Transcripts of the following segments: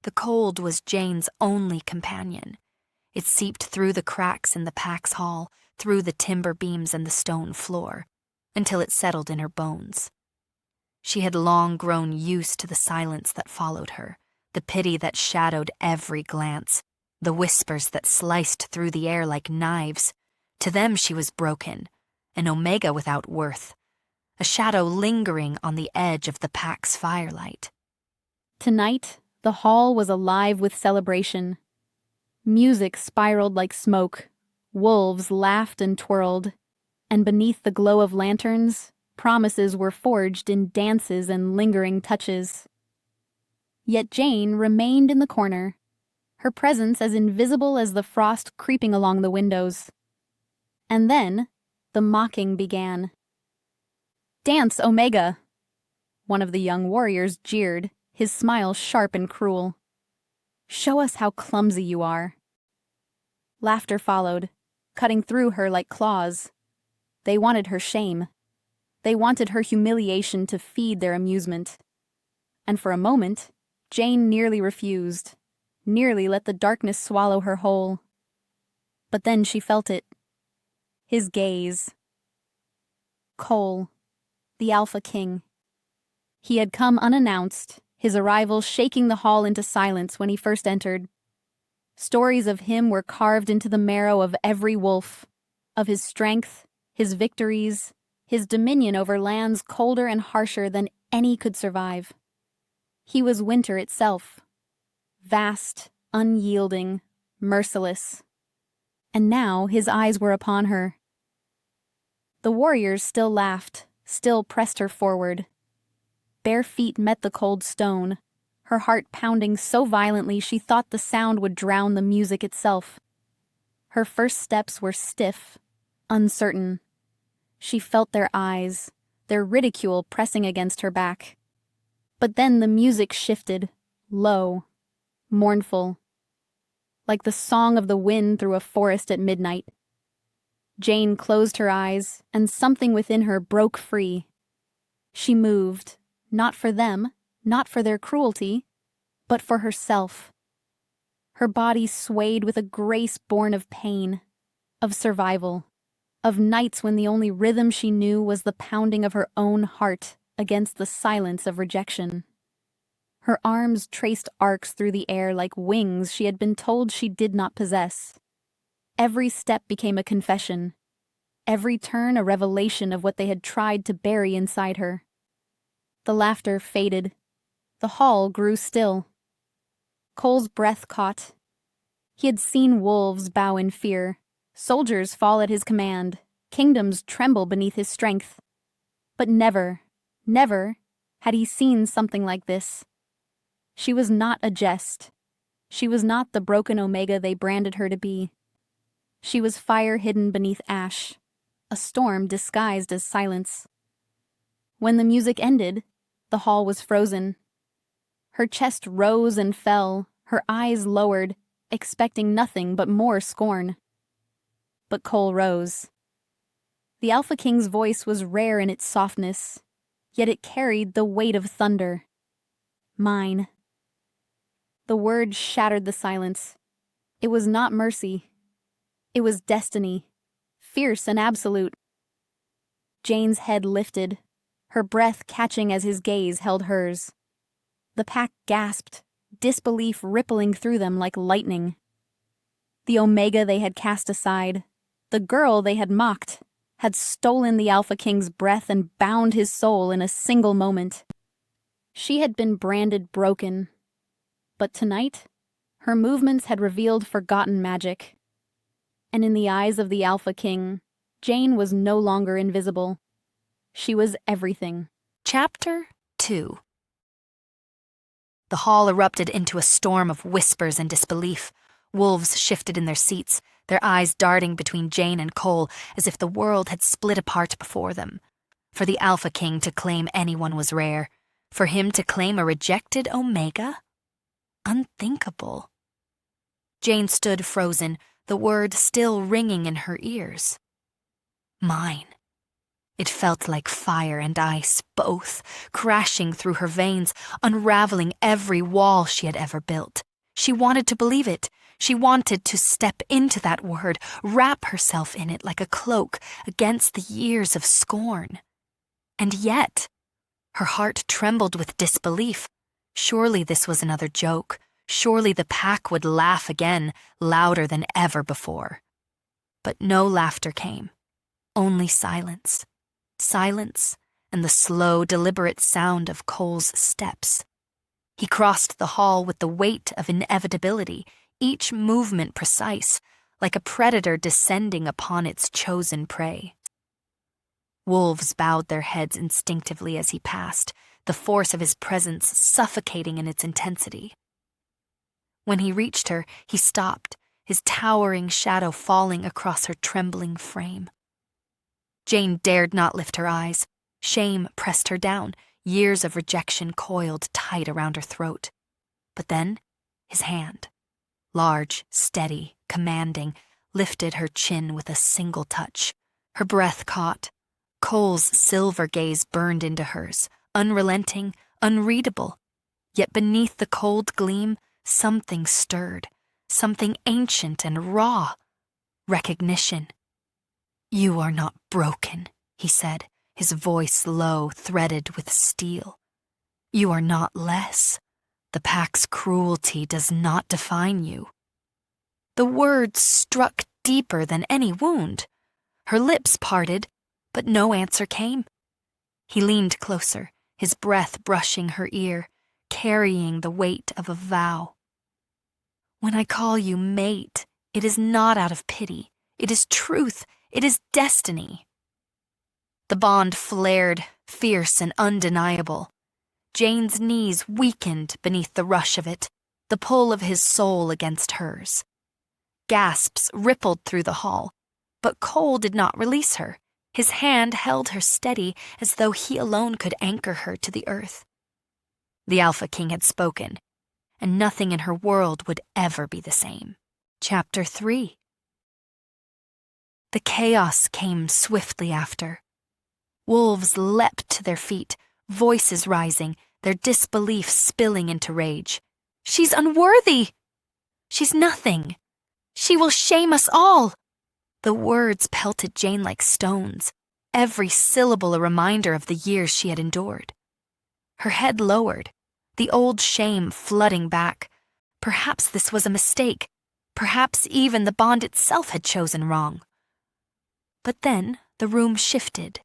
The cold was Jane's only companion. It seeped through the cracks in the pack's hall, through the timber beams and the stone floor, until it settled in her bones. She had long grown used to the silence that followed her, the pity that shadowed every glance, the whispers that sliced through the air like knives. To them she was broken, an omega without worth, a shadow lingering on the edge of the pack's firelight. Tonight, the hall was alive with celebration. Music spiraled like smoke, wolves laughed and twirled, and beneath the glow of lanterns, promises were forged in dances and lingering touches. Yet Jane remained in the corner, her presence as invisible as the frost creeping along the windows. And then, the mocking began. "Dance, Omega!" One of the young warriors jeered, his smile sharp and cruel. "Show us how clumsy you are." Laughter followed, cutting through her like claws. They wanted her shame. They wanted her humiliation to feed their amusement. And for a moment, Jane nearly refused, nearly let the darkness swallow her whole. But then she felt it. His gaze. Cole, the Alpha King. He had come unannounced, his arrival shaking the hall into silence when he first entered. Stories of him were carved into the marrow of every wolf, of his strength, his victories, his dominion over lands colder and harsher than any could survive. He was winter itself, vast, unyielding, merciless. And now his eyes were upon her. The warriors still laughed, still pressed her forward. Bare feet met the cold stone, her heart pounding so violently she thought the sound would drown the music itself. Her first steps were stiff, uncertain. She felt their eyes, their ridicule pressing against her back. But then the music shifted, low, mournful, like the song of the wind through a forest at midnight. Jane closed her eyes, and something within her broke free. She moved, not for them, not for their cruelty, but for herself. Her body swayed with a grace born of pain, of survival, of nights when the only rhythm she knew was the pounding of her own heart against the silence of rejection. Her arms traced arcs through the air like wings she had been told she did not possess. Every step became a confession, every turn a revelation of what they had tried to bury inside her. The laughter faded. The hall grew still. Cole's breath caught. He had seen wolves bow in fear, soldiers fall at his command, kingdoms tremble beneath his strength. But never, never had he seen something like this. She was not a jest. She was not the broken Omega they branded her to be. She was fire hidden beneath ash, a storm disguised as silence. When the music ended, the hall was frozen. Her chest rose and fell, her eyes lowered, expecting nothing but more scorn. But Cole rose. The Alpha King's voice was rare in its softness, yet it carried the weight of thunder. Mine. The word shattered the silence. It was not mercy. It was destiny, fierce and absolute. Jane's head lifted, her breath catching as his gaze held hers. The pack gasped, disbelief rippling through them like lightning. The Omega they had cast aside, the girl they had mocked, had stolen the Alpha King's breath and bound his soul in a single moment. She had been branded broken, but tonight, her movements had revealed forgotten magic. And in the eyes of the Alpha King, Jane was no longer invisible. She was everything. Chapter 2. The hall erupted into a storm of whispers and disbelief. Wolves shifted in their seats, their eyes darting between Jane and Cole as if the world had split apart before them. For the Alpha King to claim anyone was rare. For him to claim a rejected Omega? Unthinkable. Jane stood frozen, the word still ringing in her ears. Mine. It felt like fire and ice, both, crashing through her veins, unraveling every wall she had ever built. She wanted to believe it. She wanted to step into that word, wrap herself in it like a cloak against the years of scorn. And yet, her heart trembled with disbelief. Surely this was another joke. Surely the pack would laugh again, louder than ever before. But no laughter came, only silence. Silence and the slow, deliberate sound of Cole's steps. He crossed the hall with the weight of inevitability, each movement precise, like a predator descending upon its chosen prey. Wolves bowed their heads instinctively as he passed, the force of his presence suffocating in its intensity. When he reached her, he stopped, his towering shadow falling across her trembling frame. Jane dared not lift her eyes. Shame pressed her down, years of rejection coiled tight around her throat. But then, his hand, large, steady, commanding, lifted her chin with a single touch. Her breath caught. Cole's silver gaze burned into hers, unrelenting, unreadable. Yet beneath the cold gleam, something stirred, something ancient and raw. Recognition. "You are not broken," he said, his voice low, threaded with steel. "You are not less. The pack's cruelty does not define you." The words struck deeper than any wound. Her lips parted, but no answer came. He leaned closer, his breath brushing her ear, carrying the weight of a vow. "When I call you mate, it is not out of pity. It is truth. It is destiny." The bond flared, fierce and undeniable. Jane's knees weakened beneath the rush of it, the pull of his soul against hers. Gasps rippled through the hall, but Cole did not release her. His hand held her steady as though he alone could anchor her to the earth. The Alpha King had spoken, and nothing in her world would ever be the same. Chapter 3. The chaos came swiftly after. Wolves leapt to their feet, voices rising, their disbelief spilling into rage. "She's unworthy! She's nothing! She will shame us all!" The words pelted Jane like stones, every syllable a reminder of the years she had endured. Her head lowered, the old shame flooding back. Perhaps this was a mistake. Perhaps even the bond itself had chosen wrong. But then the room shifted.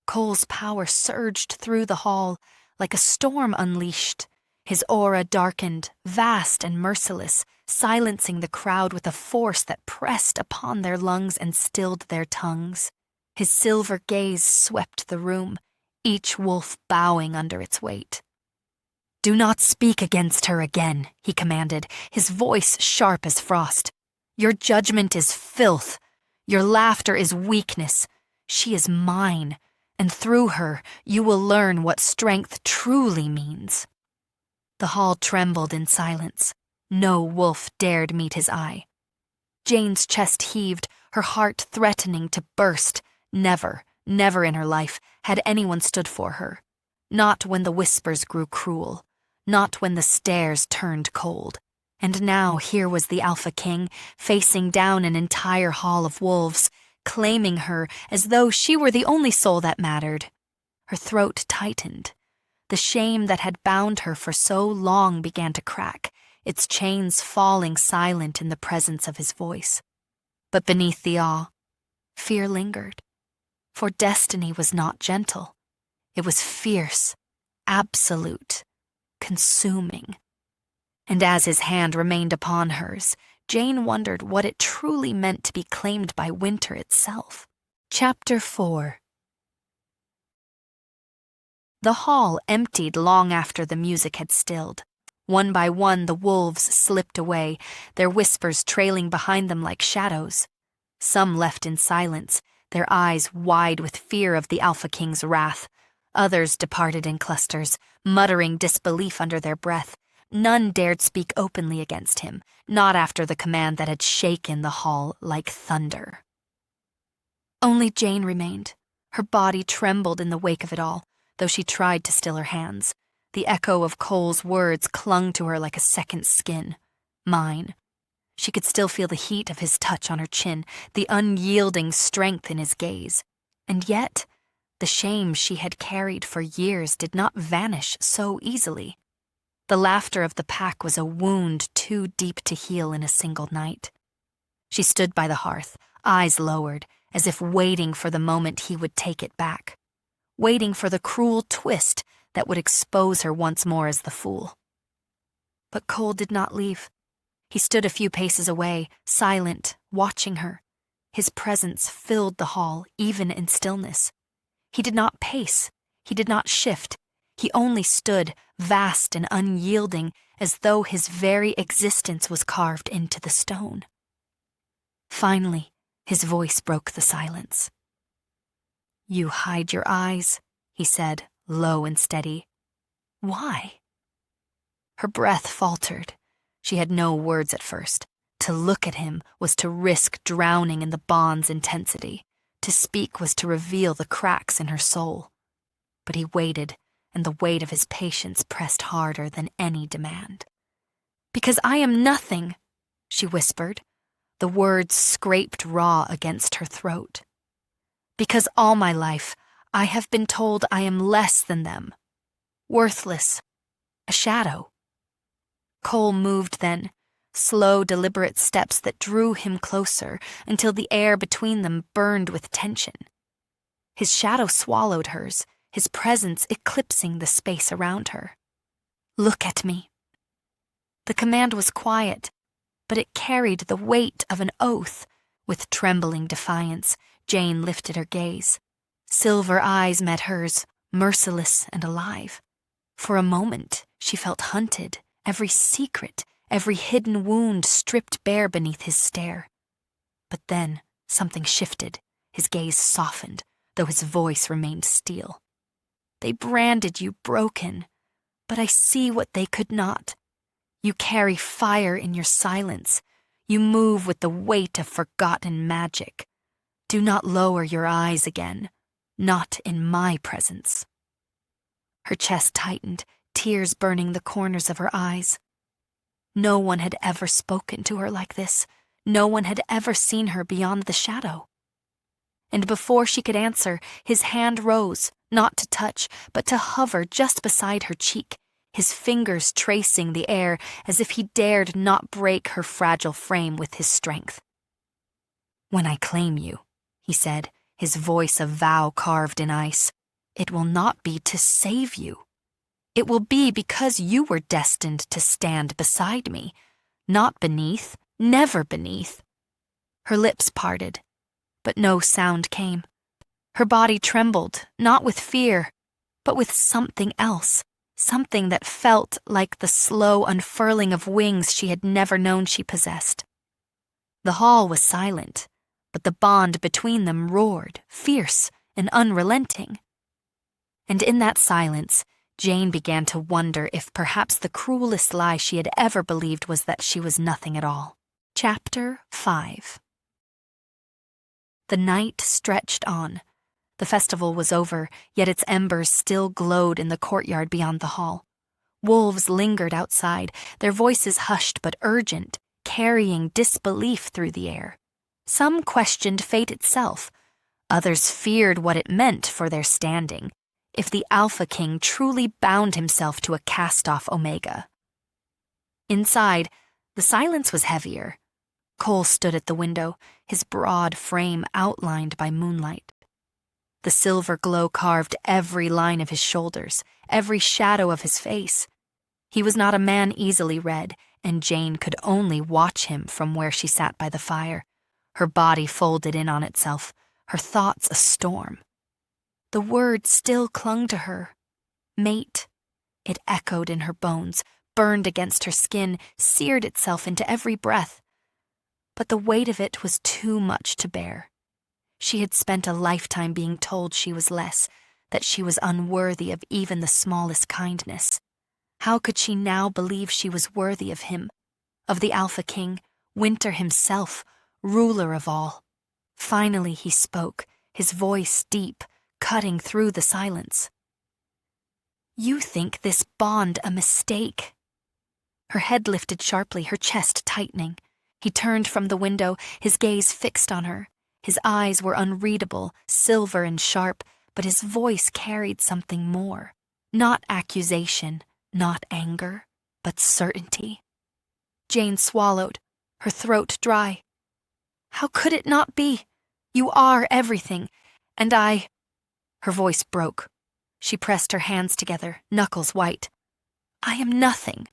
Cole's power surged through the hall, like a storm unleashed. His aura darkened, vast and merciless, silencing the crowd with a force that pressed upon their lungs and stilled their tongues. His silver gaze swept the room, each wolf bowing under its weight. "Do not speak against her again," he commanded, his voice sharp as frost. "Your judgment is filth. Your laughter is weakness. She is mine, and through her you will learn what strength truly means." The hall trembled in silence. No wolf dared meet his eye. Jane's chest heaved, her heart threatening to burst. Never, never in her life had anyone stood for her. Not when the whispers grew cruel. Not when the stares turned cold. And now here was the Alpha King, facing down an entire hall of wolves, claiming her as though she were the only soul that mattered. Her throat tightened. The shame that had bound her for so long began to crack, its chains falling silent in the presence of his voice. But beneath the awe, fear lingered. For destiny was not gentle. It was fierce, absolute, consuming. And as his hand remained upon hers, Jane wondered what it truly meant to be claimed by winter itself. Chapter 4. The hall emptied long after the music had stilled. One by one the wolves slipped away, their whispers trailing behind them like shadows. Some left in silence, their eyes wide with fear of the Alpha King's wrath. Others departed in clusters, muttering disbelief under their breath. None dared speak openly against him, not after the command that had shaken the hall like thunder. Only Jane remained, Her body trembled in the wake of it all, though she tried to still her hands. The echo of Cole's words clung to her like a second skin. Mine. She could still feel the heat of his touch on her chin, the unyielding strength in his gaze. And yet, the shame she had carried for years did not vanish so easily. The laughter of the pack was a wound too deep to heal in a single night. She stood by the hearth, eyes lowered, as if waiting for the moment he would take it back, waiting for the cruel twist that would expose her once more as the fool. But Cole did not leave. He stood a few paces away, silent, watching her. His presence filled the hall, even in stillness. He did not pace. He did not shift. He only stood, vast and unyielding, as though his very existence was carved into the stone. Finally, his voice broke the silence. "You hide your eyes," he said, low and steady. "Why?" Her breath faltered. She had no words at first. To look at him was to risk drowning in the bond's intensity. To speak was to reveal the cracks in her soul. But he waited, and the weight of his patience pressed harder than any demand. "Because I am nothing," she whispered. The words scraped raw against her throat. "Because all my life I have been told I am less than them. Worthless. A shadow." Cole moved then, slow, deliberate steps that drew him closer until the air between them burned with tension. His shadow swallowed hers, his presence eclipsing the space around her. "Look at me." The command was quiet, but it carried the weight of an oath. With trembling defiance, Jane lifted her gaze. Silver eyes met hers, merciless and alive. For a moment, she felt hunted, every secret, every hidden wound stripped bare beneath his stare. But then, something shifted. His gaze softened, though his voice remained steel. "They branded you broken, but I see what they could not. You carry fire in your silence. You move with the weight of forgotten magic. Do not lower your eyes again, not in my presence." Her chest tightened, tears burning the corners of her eyes. No one had ever spoken to her like this. No one had ever seen her beyond the shadow. And before she could answer, his hand rose, not to touch, but to hover just beside her cheek, his fingers tracing the air as if he dared not break her fragile frame with his strength. "When I claim you," he said, his voice a vow carved in ice, "it will not be to save you. It will be because you were destined to stand beside me, not beneath, never beneath." Her lips parted, but no sound came. Her body trembled, not with fear, but with something else, something that felt like the slow unfurling of wings she had never known she possessed. The hall was silent, but the bond between them roared, fierce and unrelenting. And in that silence, Jane began to wonder if perhaps the cruelest lie she had ever believed was that she was nothing at all. Chapter 5. The night stretched on. The festival was over, yet its embers still glowed in the courtyard beyond the hall. Wolves lingered outside, their voices hushed but urgent, carrying disbelief through the air. Some questioned fate itself. Others feared what it meant for their standing, if the Alpha King truly bound himself to a cast-off Omega. Inside, the silence was heavier. Cole stood at the window, his broad frame outlined by moonlight. The silver glow carved every line of his shoulders, every shadow of his face. He was not a man easily read, and Jane could only watch him from where she sat by the fire, her body folded in on itself, her thoughts a storm. The word still clung to her. Mate. It echoed in her bones, burned against her skin, seared itself into every breath. But the weight of it was too much to bear. She had spent a lifetime being told she was less, that she was unworthy of even the smallest kindness. How could she now believe she was worthy of him, of the Alpha King, Winter himself, ruler of all? Finally he spoke, his voice deep, cutting through the silence. "You think this bond a mistake." Her head lifted sharply, her chest tightening. He turned from the window, his gaze fixed on her. His eyes were unreadable, silver and sharp, but his voice carried something more. Not accusation, not anger, but certainty. Jane swallowed, her throat dry. "How could it not be? You are everything, and I—" Her voice broke. She pressed her hands together, knuckles white. "I am nothing."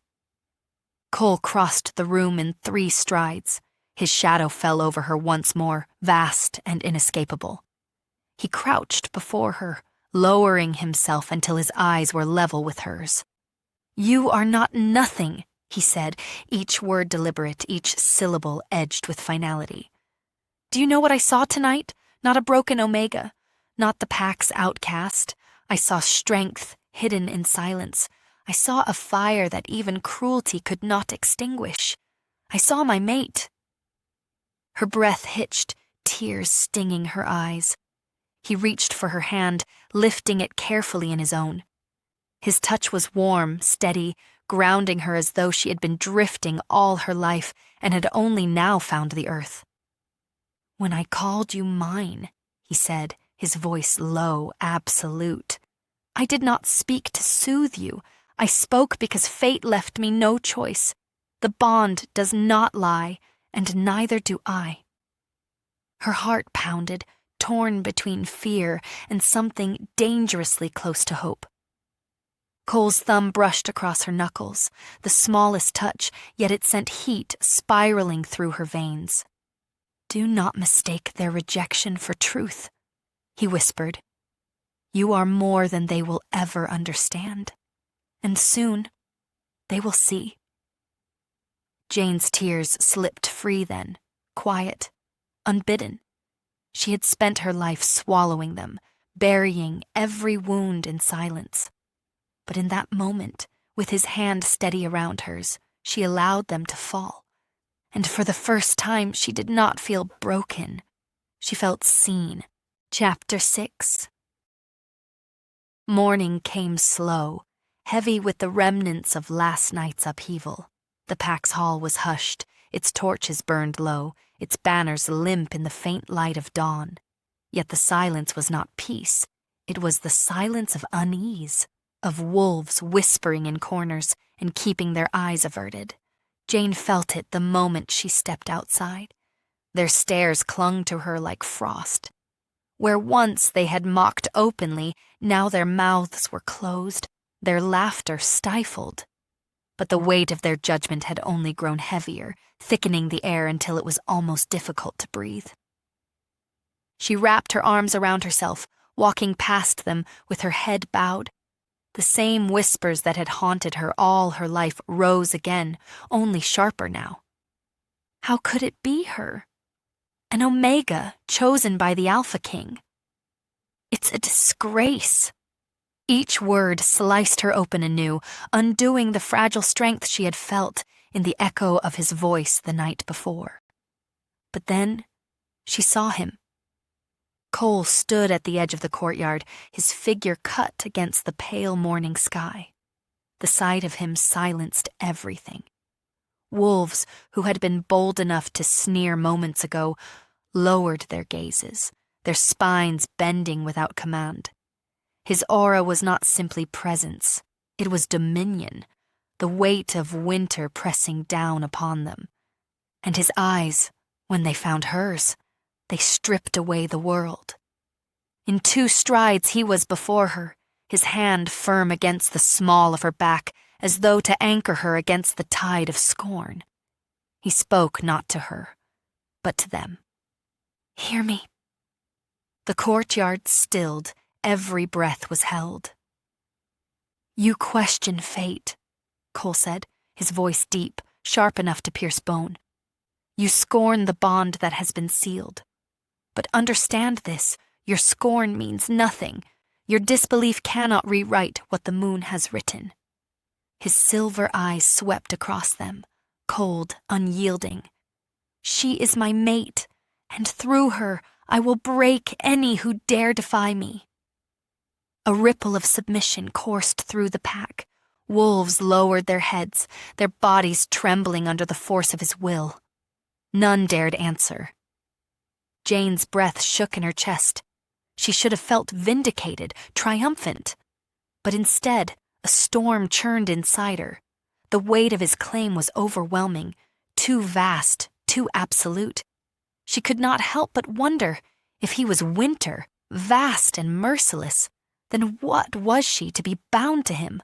Cole crossed the room in 3 strides. His shadow fell over her once more, vast and inescapable. He crouched before her, lowering himself until his eyes were level with hers. "You are not nothing," he said, each word deliberate, each syllable edged with finality. "Do you know what I saw tonight? Not a broken Omega, not the pack's outcast. I saw strength hidden in silence. I saw a fire that even cruelty could not extinguish. I saw my mate." Her breath hitched, tears stinging her eyes. He reached for her hand, lifting it carefully in his own. His touch was warm, steady, grounding her as though she had been drifting all her life and had only now found the earth. "When I called you mine," he said, his voice low, absolute, "I did not speak to soothe you. I spoke because fate left me no choice. The bond does not lie, and neither do I." Her heart pounded, torn between fear and something dangerously close to hope. Cole's thumb brushed across her knuckles, the smallest touch, yet it sent heat spiraling through her veins. "Do not mistake their rejection for truth," he whispered. "You are more than they will ever understand. And soon, they will see." Jane's tears slipped free then, quiet, unbidden. She had spent her life swallowing them, burying every wound in silence. But in that moment, with his hand steady around hers, she allowed them to fall. And for the first time, she did not feel broken. She felt seen. Chapter 6. Morning came slow, heavy with the remnants of last night's upheaval. The pack's hall was hushed, its torches burned low, its banners limp in the faint light of dawn. Yet the silence was not peace. It was the silence of unease, of wolves whispering in corners and keeping their eyes averted. Jane felt it the moment she stepped outside. Their stares clung to her like frost. Where once they had mocked openly, now their mouths were closed, their laughter stifled. But the weight of their judgment had only grown heavier, thickening the air until it was almost difficult to breathe. She wrapped her arms around herself, walking past them with her head bowed. The same whispers that had haunted her all her life rose again, only sharper now. How could it be her? An Omega chosen by the Alpha King. It's a disgrace. Each word sliced her open anew, undoing the fragile strength she had felt in the echo of his voice the night before. But then she saw him. Cole stood at the edge of the courtyard, his figure cut against the pale morning sky. The sight of him silenced everything. Wolves, who had been bold enough to sneer moments ago, lowered their gazes, their spines bending without command. His aura was not simply presence, it was dominion, the weight of winter pressing down upon them. And his eyes, when they found hers, they stripped away the world. In 2 strides he was before her, his hand firm against the small of her back, as though to anchor her against the tide of scorn. He spoke not to her, but to them. "Hear me." The courtyard stilled, every breath was held. "You question fate," Cole said, his voice deep, sharp enough to pierce bone. "You scorn the bond that has been sealed. But understand this, your scorn means nothing. Your disbelief cannot rewrite what the moon has written." His silver eyes swept across them, cold, unyielding. "She is my mate, and through her I will break any who dare defy me." A ripple of submission coursed through the pack. Wolves lowered their heads, their bodies trembling under the force of his will. None dared answer. Jane's breath shook in her chest. She should have felt vindicated, triumphant. But instead, a storm churned inside her. The weight of his claim was overwhelming, too vast, too absolute. She could not help but wonder, if he was winter, vast and merciless, then what was she to be bound to him?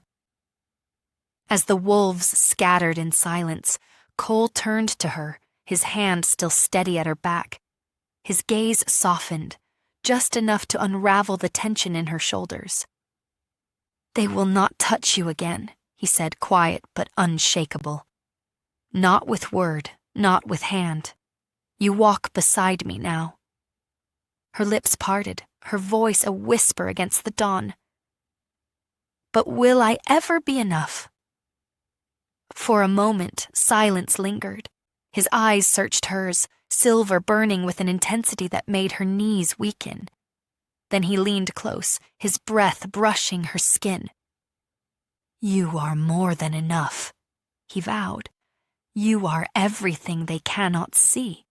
As the wolves scattered in silence, Cole turned to her, his hand still steady at her back. His gaze softened, just enough to unravel the tension in her shoulders. "They will not touch you again," he said, quiet but unshakable. "Not with word, not with hand. You walk beside me now." Her lips parted, her voice a whisper against the dawn. "But will I ever be enough?" For a moment, silence lingered. His eyes searched hers, silver burning with an intensity that made her knees weaken. Then he leaned close, his breath brushing her skin. "You are more than enough," he vowed. "You are everything they cannot see."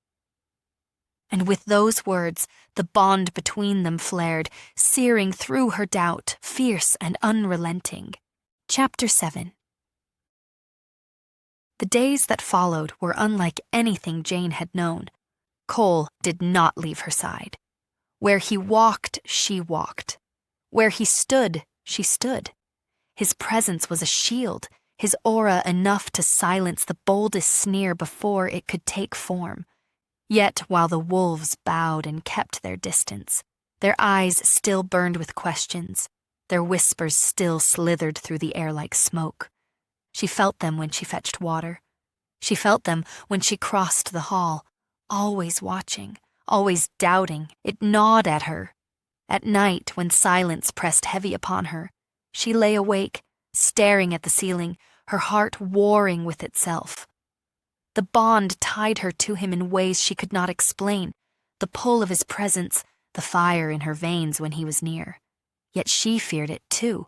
And with those words, the bond between them flared, searing through her doubt, fierce and unrelenting. Chapter 7. The days that followed were unlike anything Jane had known. Cole did not leave her side. Where he walked, she walked. Where he stood, she stood. His presence was a shield, his aura enough to silence the boldest sneer before it could take form. Yet while the wolves bowed and kept their distance, their eyes still burned with questions, their whispers still slithered through the air like smoke. She felt them when she fetched water. She felt them when she crossed the hall, always watching, always doubting. It gnawed at her. At night, when silence pressed heavy upon her, she lay awake, staring at the ceiling, her heart warring with itself. The bond tied her to him in ways she could not explain, the pull of his presence, the fire in her veins when he was near. Yet she feared it too,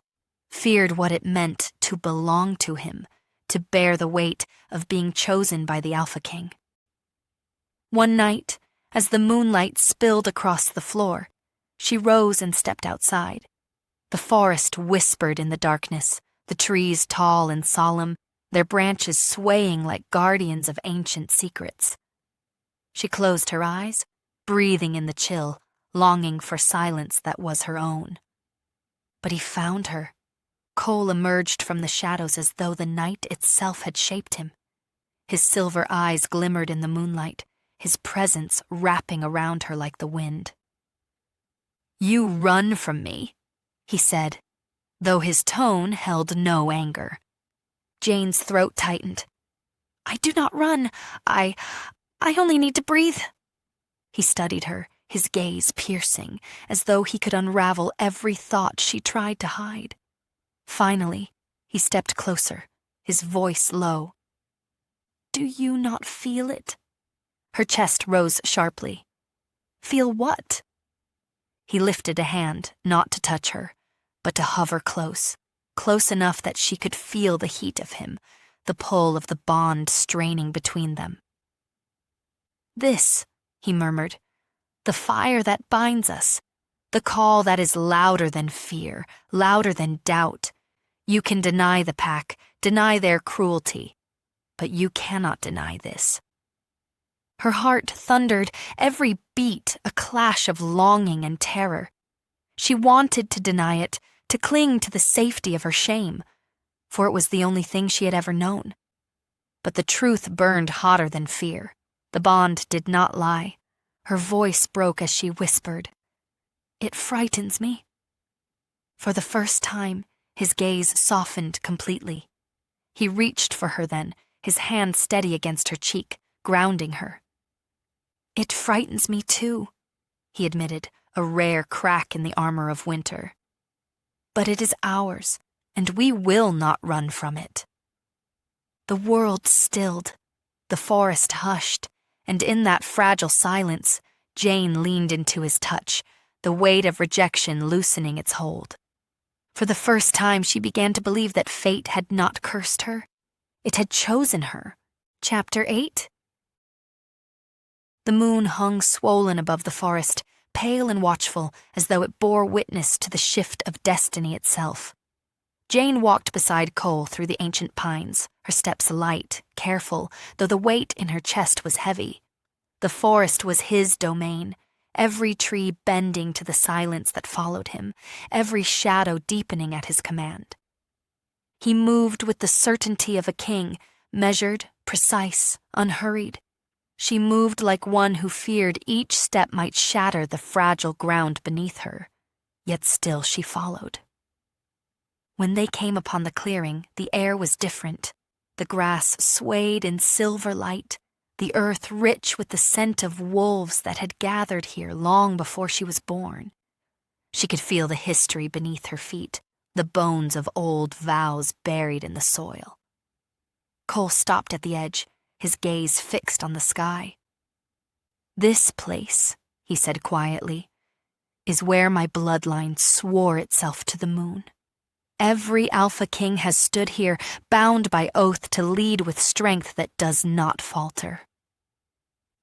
feared what it meant to belong to him, to bear the weight of being chosen by the Alpha King. One night, as the moonlight spilled across the floor, she rose and stepped outside. The forest whispered in the darkness, the trees tall and solemn, their branches swaying like guardians of ancient secrets. She closed her eyes, breathing in the chill, longing for silence that was her own. But he found her. Cole emerged from the shadows as though the night itself had shaped him. His silver eyes glimmered in the moonlight, his presence wrapping around her like the wind. "You run from me," he said, though his tone held no anger. Jane's throat tightened. "I do not run. I only need to breathe." He studied her, his gaze piercing, as though he could unravel every thought she tried to hide. Finally, he stepped closer, his voice low. "Do you not feel it?" Her chest rose sharply. "Feel what?" He lifted a hand, not to touch her, but to hover close enough that she could feel the heat of him, the pull of the bond straining between them. "This," he murmured, "the fire that binds us, the call that is louder than fear, louder than doubt. You can deny the pack, deny their cruelty, but you cannot deny this." Her heart thundered, every beat a clash of longing and terror. She wanted to deny it, to cling to the safety of her shame, for it was the only thing she had ever known. But the truth burned hotter than fear. The bond did not lie. Her voice broke as she whispered, "It frightens me." For the first time, his gaze softened completely. He reached for her then, his hand steady against her cheek, grounding her. "It frightens me too," he admitted, a rare crack in the armor of winter. "But it is ours, and we will not run from it." The world stilled, the forest hushed, and in that fragile silence, Jane leaned into his touch, the weight of rejection loosening its hold. For the first time, she began to believe that fate had not cursed her. It had chosen her. Chapter 8. The moon hung swollen above the forest, pale and watchful, as though it bore witness to the shift of destiny itself. Jane walked beside Cole through the ancient pines, her steps light, careful, though the weight in her chest was heavy. The forest was his domain, every tree bending to the silence that followed him, every shadow deepening at his command. He moved with the certainty of a king, measured, precise, unhurried. She moved like one who feared each step might shatter the fragile ground beneath her, yet still she followed. When they came upon the clearing, the air was different. The grass swayed in silver light, the earth rich with the scent of wolves that had gathered here long before she was born. She could feel the history beneath her feet, the bones of old vows buried in the soil. Cole stopped at the edge, his gaze fixed on the sky. "This place," he said quietly, "is where my bloodline swore itself to the moon. Every Alpha King has stood here, bound by oath to lead with strength that does not falter."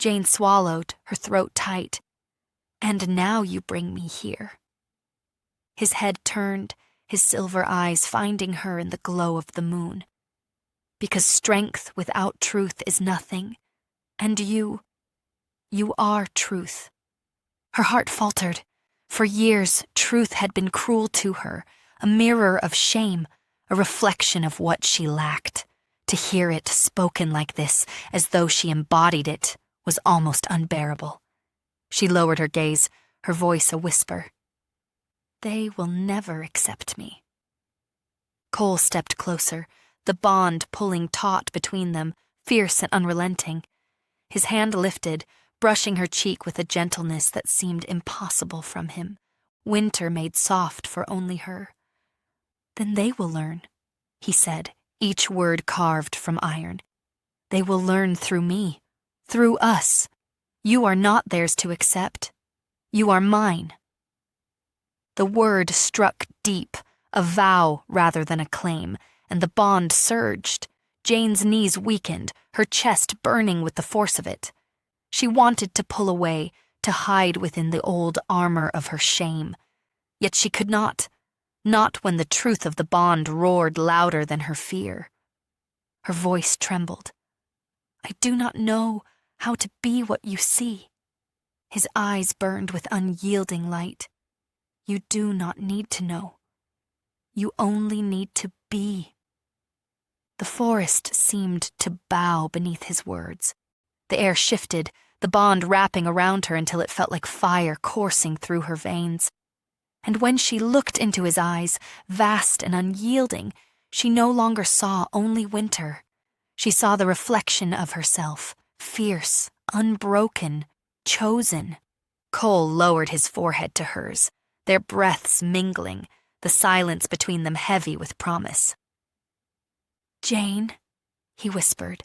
Jane swallowed, her throat tight. "And now you bring me here." His head turned, his silver eyes finding her in the glow of the moon. "Because strength without truth is nothing, and you are truth." Her heart faltered. For years, truth had been cruel to her, a mirror of shame, a reflection of what she lacked. To hear it spoken like this, as though she embodied it, was almost unbearable. She lowered her gaze, her voice a whisper. "They will never accept me." Cole stepped closer, the bond pulling taut between them, fierce and unrelenting. His hand lifted, brushing her cheek with a gentleness that seemed impossible from him, winter made soft for only her. "Then they will learn," he said, each word carved from iron. "They will learn through me, through us. You are not theirs to accept. You are mine." The word struck deep, a vow rather than a claim, and the bond surged. Jane's knees weakened, her chest burning with the force of it. She wanted to pull away, to hide within the old armor of her shame. Yet she could not when the truth of the bond roared louder than her fear. Her voice trembled. "I do not know how to be what you see." His eyes burned with unyielding light. "You do not need to know. You only need to be." The forest seemed to bow beneath his words. The air shifted, the bond wrapping around her until it felt like fire coursing through her veins. And when she looked into his eyes, vast and unyielding, she no longer saw only winter. She saw the reflection of herself, fierce, unbroken, chosen. Cole lowered his forehead to hers, their breaths mingling, the silence between them heavy with promise. "Jane," he whispered,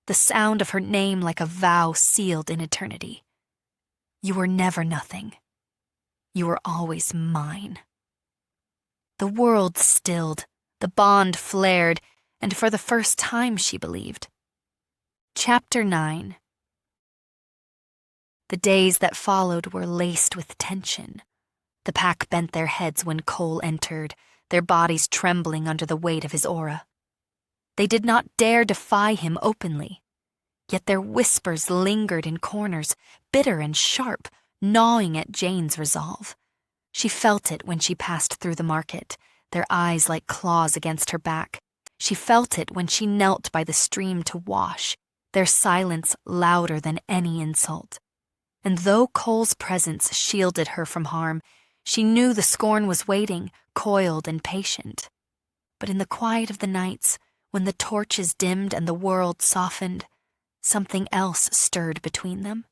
the sound of her name like a vow sealed in eternity. "You were never nothing. You were always mine." The world stilled, the bond flared, and for the first time she believed. Chapter 9. The days that followed were laced with tension. The pack bent their heads when Cole entered, their bodies trembling under the weight of his aura. They did not dare defy him openly, yet their whispers lingered in corners, bitter and sharp, gnawing at Jane's resolve. She felt it when she passed through the market, their eyes like claws against her back. She felt it when she knelt by the stream to wash, their silence louder than any insult. And though Cole's presence shielded her from harm, she knew the scorn was waiting, coiled and patient. But in the quiet of the nights, when the torches dimmed and the world softened, something else stirred between them.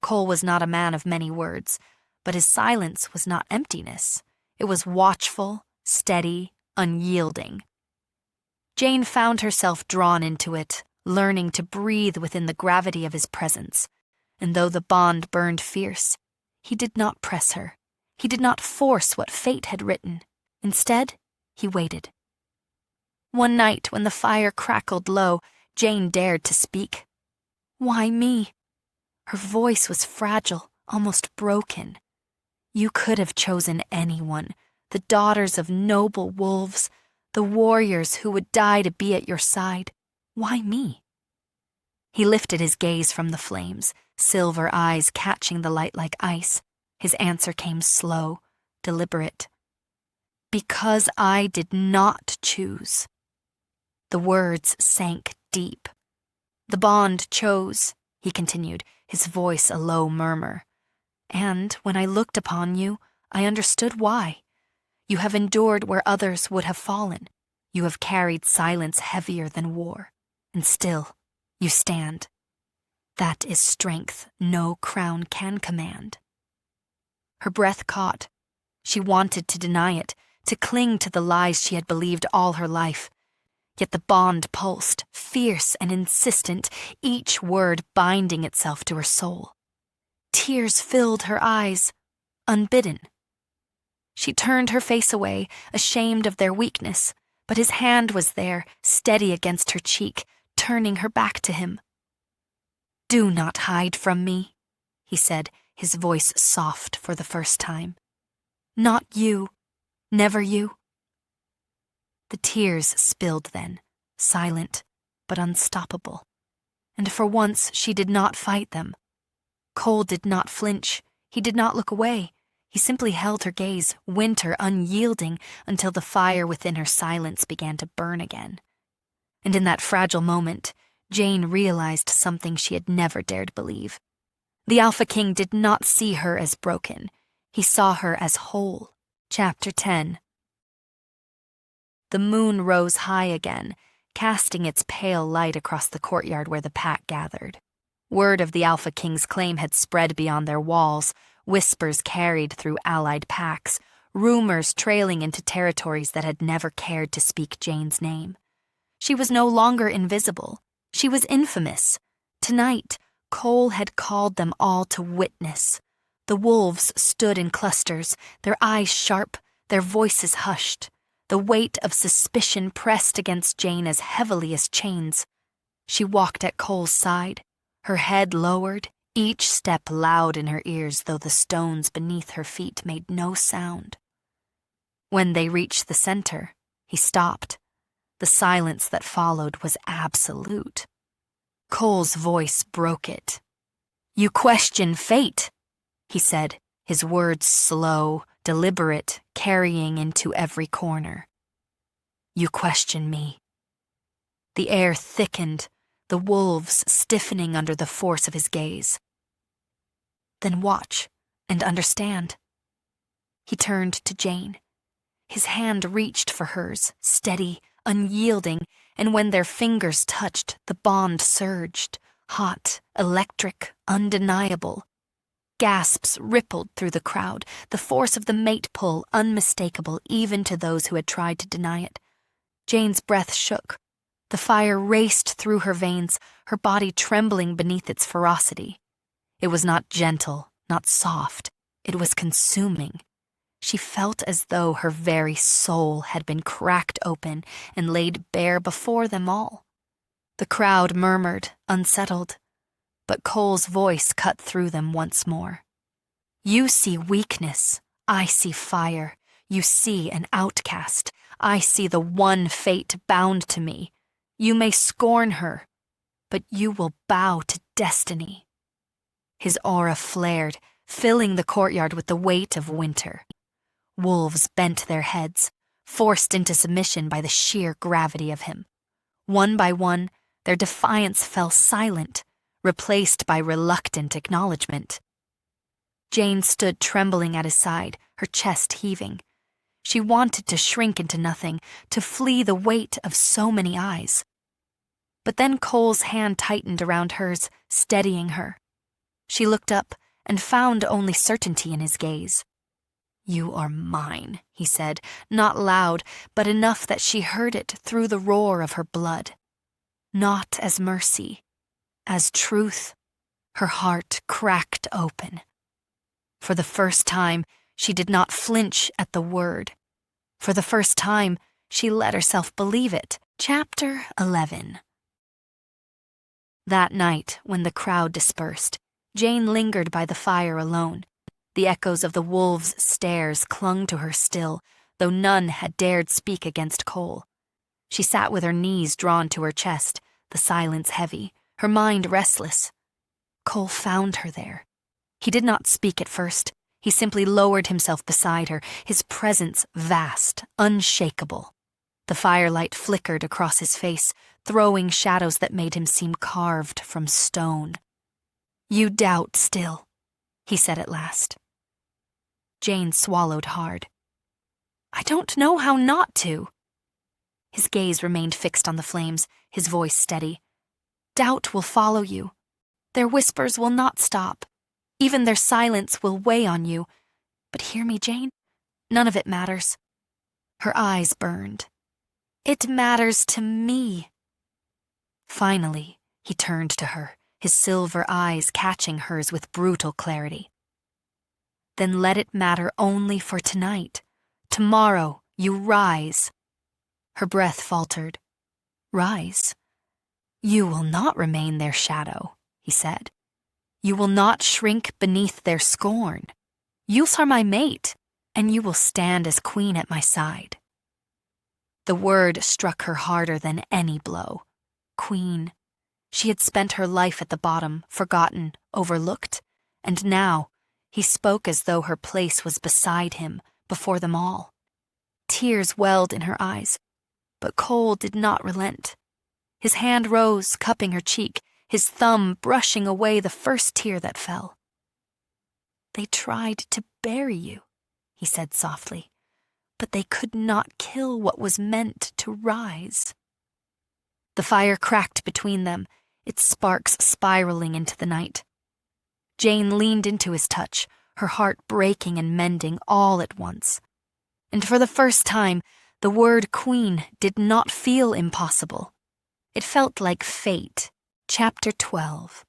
Cole was not a man of many words, but his silence was not emptiness. It was watchful, steady, unyielding. Jane found herself drawn into it, learning to breathe within the gravity of his presence. And though the bond burned fierce, he did not press her. He did not force what fate had written. Instead, he waited. One night, when the fire crackled low, Jane dared to speak. Why me? Her voice was fragile, almost broken. You could have chosen anyone, the daughters of noble wolves, the warriors who would die to be at your side. Why me? He lifted his gaze from the flames, silver eyes catching the light like ice. His answer came slow, deliberate. Because I did not choose. The words sank deep. The bond chose, he continued, his voice a low murmur. And when I looked upon you, I understood why. You have endured where others would have fallen. You have carried silence heavier than war. And still, you stand. That is strength no crown can command. Her breath caught. She wanted to deny it, to cling to the lies she had believed all her life. Yet the bond pulsed, fierce and insistent, each word binding itself to her soul. Tears filled her eyes, unbidden. She turned her face away, ashamed of their weakness, but his hand was there, steady against her cheek, turning her back to him. Do not hide from me, he said, his voice soft for the first time. Not you, never you. The tears spilled then, silent but unstoppable, and for once she did not fight them. Cole did not flinch, he did not look away. He simply held her gaze, winter unyielding, until the fire within her silence began to burn again. And in that fragile moment, Jane realized something she had never dared believe. The Alpha King did not see her as broken. He saw her as whole. Chapter 10. The moon rose high again, casting its pale light across the courtyard where the pack gathered. Word of the Alpha King's claim had spread beyond their walls, whispers carried through allied packs, rumors trailing into territories that had never cared to speak Jane's name. She was no longer invisible. She was infamous. Tonight, Cole had called them all to witness. The wolves stood in clusters, their eyes sharp, their voices hushed. The weight of suspicion pressed against Jane as heavily as chains. She walked at Cole's side, her head lowered, each step loud in her ears, though the stones beneath her feet made no sound. When they reached the center, he stopped. The silence that followed was absolute. Cole's voice broke it. You question fate, he said, his words slow, deliberate, carrying into every corner. You question me. The air thickened, the wolves stiffening under the force of his gaze. Then watch and understand. He turned to Jane. His hand reached for hers, steady, unyielding, and when their fingers touched, the bond surged, hot, electric, undeniable. Gasps rippled through the crowd, the force of the mate pull unmistakable even to those who had tried to deny it. Jane's breath shook. The fire raced through her veins, her body trembling beneath its ferocity. It was not gentle, not soft. It was consuming. She felt as though her very soul had been cracked open and laid bare before them all. The crowd murmured, unsettled, but Cole's voice cut through them once more. You see weakness, I see fire. You see an outcast, I see the one fate bound to me. You may scorn her, but you will bow to destiny. His aura flared, filling the courtyard with the weight of winter. Wolves bent their heads, forced into submission by the sheer gravity of him. One by one, their defiance fell silent, replaced by reluctant acknowledgement. Jane stood trembling at his side, her chest heaving. She wanted to shrink into nothing, to flee the weight of so many eyes. But then Cole's hand tightened around hers, steadying her. She looked up and found only certainty in his gaze. You are mine, he said, not loud, but enough that she heard it through the roar of her blood. Not as mercy, as truth. Her heart cracked open. For the first time, she did not flinch at the word. For the first time, she let herself believe it. Chapter 11. That night, when the crowd dispersed, Jane lingered by the fire alone. The echoes of the wolves' stares clung to her still, though none had dared speak against Cole. She sat with her knees drawn to her chest, the silence heavy, her mind restless. Cole found her there. He did not speak at first. He simply lowered himself beside her, his presence vast, unshakable. The firelight flickered across his face, throwing shadows that made him seem carved from stone. "You doubt still," he said at last. Jane swallowed hard. "I don't know how not to." His gaze remained fixed on the flames, his voice steady. "Doubt will follow you. Their whispers will not stop. Even their silence will weigh on you. But hear me, Jane. None of it matters." Her eyes burned. "It matters to me." Finally, he turned to her, his silver eyes catching hers with brutal clarity. "Then let it matter only for tonight. Tomorrow, you rise." Her breath faltered. "Rise? You will not remain their shadow," he said. "You will not shrink beneath their scorn. You are my mate, and you will stand as queen at my side." The word struck her harder than any blow. Queen. She had spent her life at the bottom, forgotten, overlooked, and now he spoke as though her place was beside him, before them all. Tears welled in her eyes, but Cole did not relent. His hand rose, cupping her cheek, his thumb brushing away the first tear that fell. "They tried to bury you," he said softly, "but they could not kill what was meant to rise." The fire cracked between them, its sparks spiraling into the night. Jane leaned into his touch, her heart breaking and mending all at once. And for the first time, the word queen did not feel impossible. It felt like fate. Chapter 12.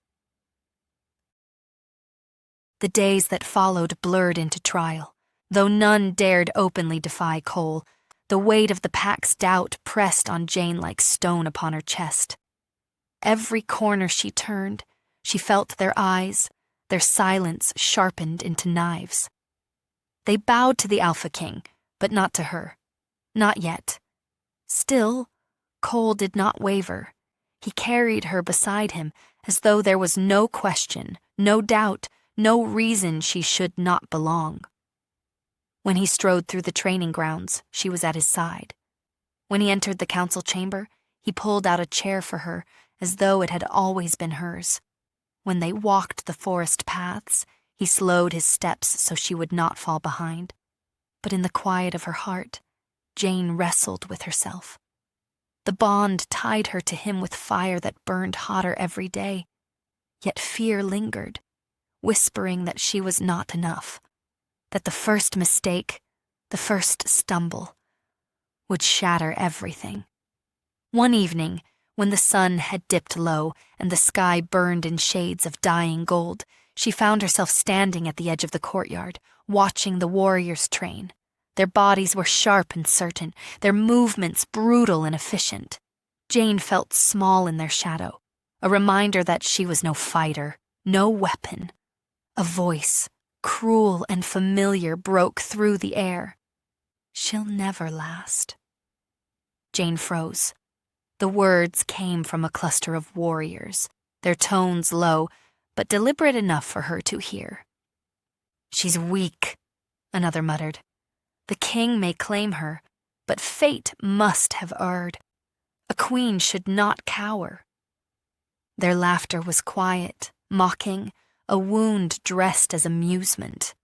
The days that followed blurred into trial. Though none dared openly defy Cole, the weight of the pack's doubt pressed on Jane like stone upon her chest. Every corner she turned, she felt their eyes, their silence sharpened into knives. They bowed to the Alpha King, but not to her. Not yet. Still, Cole did not waver. He carried her beside him as though there was no question, no doubt, no reason she should not belong. When he strode through the training grounds, she was at his side. When he entered the council chamber, he pulled out a chair for her as though it had always been hers. When they walked the forest paths, he slowed his steps so she would not fall behind. But in the quiet of her heart, Jane wrestled with herself. The bond tied her to him with fire that burned hotter every day. Yet fear lingered, whispering that she was not enough, that the first mistake, the first stumble, would shatter everything. One evening, when the sun had dipped low and the sky burned in shades of dying gold, she found herself standing at the edge of the courtyard, watching the warriors train. Their bodies were sharp and certain, their movements brutal and efficient. Jane felt small in their shadow, a reminder that she was no fighter, no weapon. A voice, cruel and familiar, broke through the air. "She'll never last." Jane froze. The words came from a cluster of warriors, their tones low, but deliberate enough for her to hear. "She's weak," another muttered. "The king may claim her, but fate must have erred. A queen should not cower." Their laughter was quiet, mocking, a wound dressed as amusement.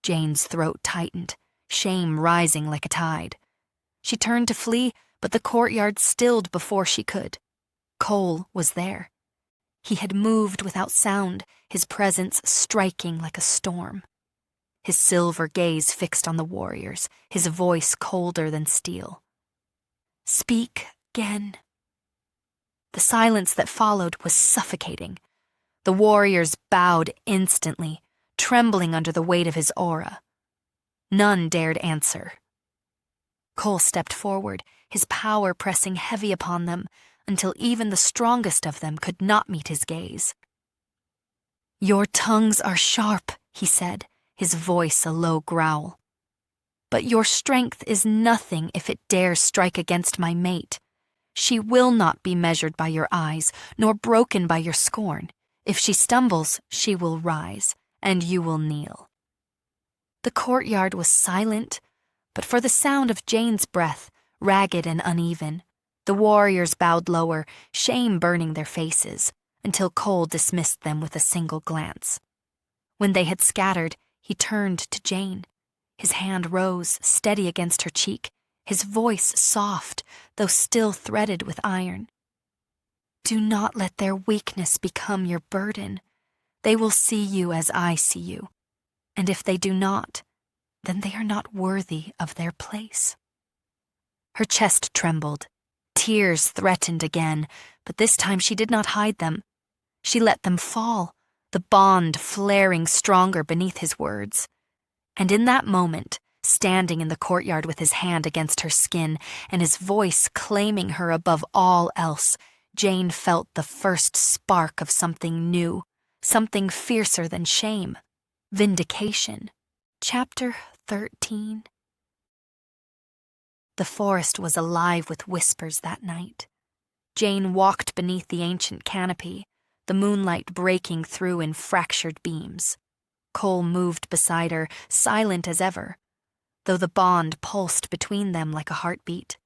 Jane's throat tightened, shame rising like a tide. She turned to flee, but the courtyard stilled before she could. Cole was there. He had moved without sound, his presence striking like a storm. His silver gaze fixed on the warriors, his voice colder than steel. "Speak again." The silence that followed was suffocating. The warriors bowed instantly, trembling under the weight of his aura. None dared answer. Cole stepped forward, his power pressing heavy upon them, until even the strongest of them could not meet his gaze. "Your tongues are sharp," he said, his voice a low growl. "But your strength is nothing if it dares strike against my mate. She will not be measured by your eyes, nor broken by your scorn. If she stumbles, she will rise, and you will kneel." The courtyard was silent, but for the sound of Jane's breath, ragged and uneven. The warriors bowed lower, shame burning their faces, until Cole dismissed them with a single glance. When they had scattered, he turned to Jane. His hand rose, steady against her cheek, his voice soft, though still threaded with iron. "Do not let their weakness become your burden. They will see you as I see you, and if they do not, then they are not worthy of their place." Her chest trembled. Tears threatened again, but this time she did not hide them. She let them fall, the bond flaring stronger beneath his words. And in that moment, standing in the courtyard with his hand against her skin and his voice claiming her above all else, Jane felt the first spark of something new, something fiercer than shame. Vindication. Chapter 13. The forest was alive with whispers that night. Jane walked beneath the ancient canopy, the moonlight breaking through in fractured beams. Cole moved beside her, silent as ever, though the bond pulsed between them like a heartbeat.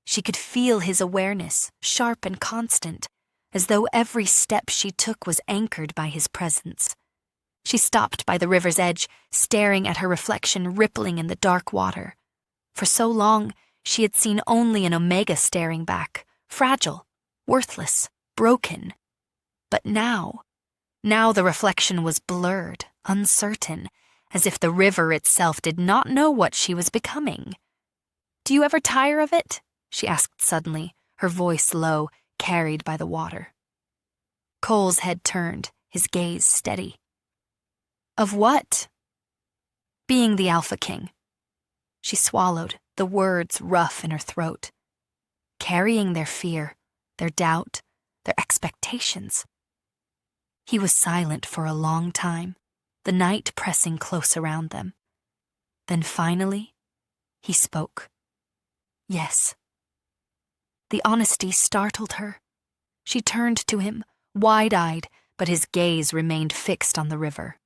She could feel his awareness, sharp and constant, as though every step she took was anchored by his presence. She stopped by the river's edge, staring at her reflection rippling in the dark water. For so long, she had seen only an omega staring back, fragile, worthless, broken. But now the reflection was blurred, uncertain, as if the river itself did not know what she was becoming. "Do you ever tire of it?" she asked suddenly, her voice low, carried by the water. Cole's head turned, his gaze steady. "Of what?" "Being the Alpha King." She swallowed, the words rough in her throat. Carrying their fear, their doubt, their expectations. He was silent for a long time, the night pressing close around them. Then finally, he spoke. "Yes." The honesty startled her. She turned to him, wide-eyed, but his gaze remained fixed on the river.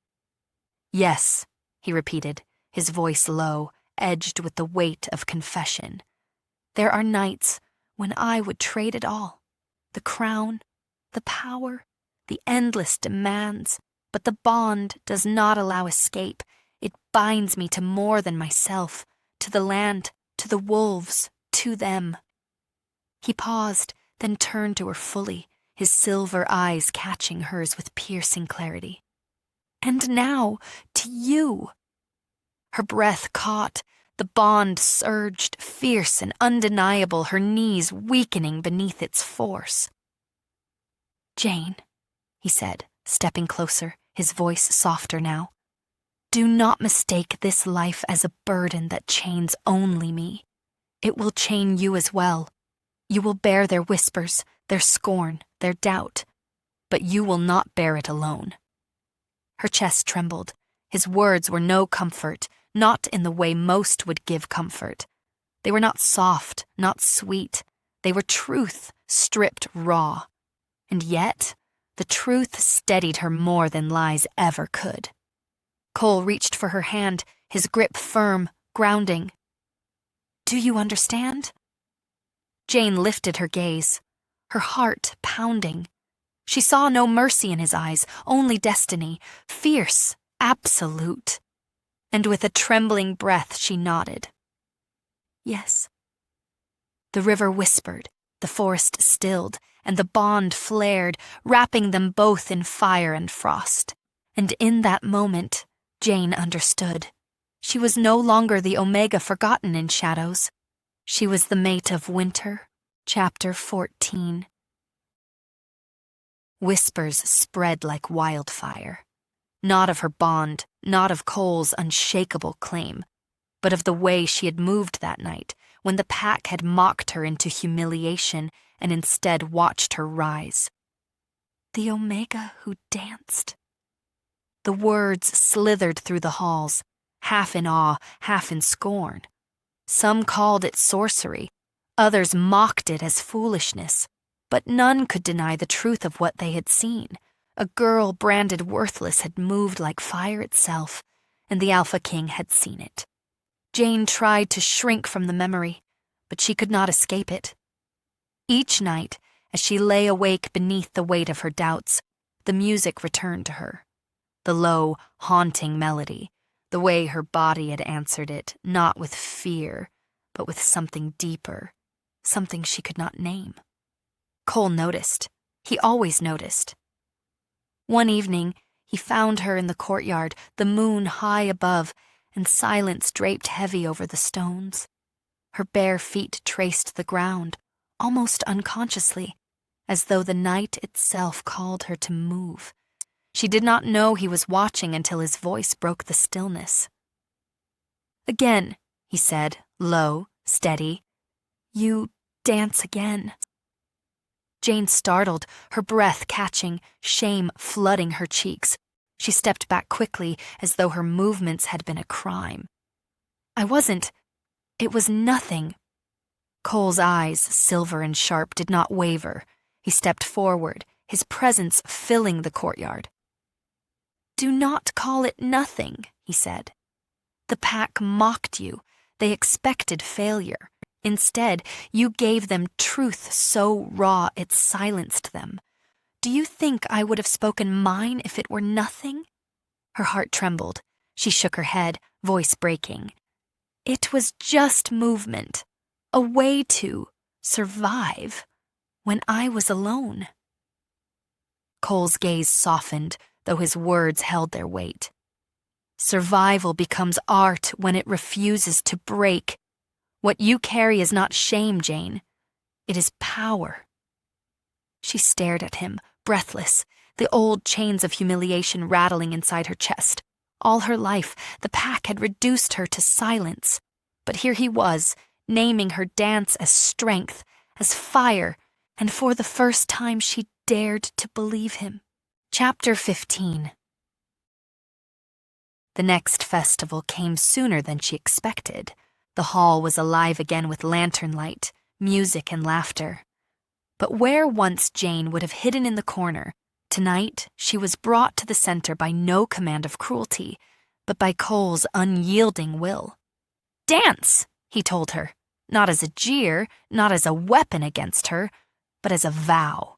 "Yes," he repeated, his voice low, edged with the weight of confession. "There are nights when I would trade it all. The crown, the power, the endless demands, but the bond does not allow escape. It binds me to more than myself, to the land, to the wolves, to them." He paused, then turned to her fully, his silver eyes catching hers with piercing clarity. "And now, to you." Her breath caught, the bond surged, fierce and undeniable, her knees weakening beneath its force. "Jane," he said, stepping closer, his voice softer now, "do not mistake this life as a burden that chains only me. It will chain you as well. You will bear their whispers, their scorn, their doubt, but you will not bear it alone." Her chest trembled. His words were no comfort, not in the way most would give comfort. They were not soft, not sweet. They were truth, stripped raw. And yet, the truth steadied her more than lies ever could. Cole reached for her hand, his grip firm, grounding. "Do you understand?" Jane lifted her gaze, her heart pounding. She saw no mercy in his eyes, only destiny, fierce, absolute. And with a trembling breath she nodded. "Yes." The river whispered, the forest stilled, and the bond flared, wrapping them both in fire and frost. And in that moment, Jane understood. She was no longer the Omega forgotten in shadows. She was the mate of winter. Chapter 14. Whispers spread like wildfire. Not of her bond, not of Cole's unshakable claim, but of the way she had moved that night, when the pack had mocked her into humiliation and instead watched her rise. The Omega who danced. The words slithered through the halls, half in awe, half in scorn. Some called it sorcery, others mocked it as foolishness, but none could deny the truth of what they had seen. A girl branded worthless had moved like fire itself, and the Alpha King had seen it. Jane tried to shrink from the memory, but she could not escape it. Each night, as she lay awake beneath the weight of her doubts, the music returned to her. The low, haunting melody, the way her body had answered it, not with fear, but with something deeper, something she could not name. Cole noticed. He always noticed. One evening, he found her in the courtyard, the moon high above, and silence draped heavy over the stones. Her bare feet traced the ground, almost unconsciously, as though the night itself called her to move. She did not know he was watching until his voice broke the stillness. "Again," he said, low, steady. "You dance again." Jane startled, her breath catching, shame flooding her cheeks. She stepped back quickly, as though her movements had been a crime. It was nothing." Cole's eyes, silver and sharp, did not waver. He stepped forward, his presence filling the courtyard. "Do not call it nothing," he said. "The pack mocked you. They expected failure. Instead, you gave them truth so raw it silenced them. Do you think I would have spoken mine if it were nothing?" Her heart trembled. She shook her head, voice breaking. "It was just movement, a way to survive when I was alone." Cole's gaze softened, though his words held their weight. "Survival becomes art when it refuses to break. What you carry is not shame, Jane. It is power." She stared at him, breathless, the old chains of humiliation rattling inside her chest. All her life, the pack had reduced her to silence. But here he was, naming her dance as strength, as fire, and for the first time she dared to believe him. Chapter 15. The next festival came sooner than she expected. The hall was alive again with lantern light, music, and laughter. But where once Jane would have hidden in the corner, tonight she was brought to the center by no command of cruelty, but by Cole's unyielding will. "Dance," he told her, not as a jeer, not as a weapon against her, but as a vow.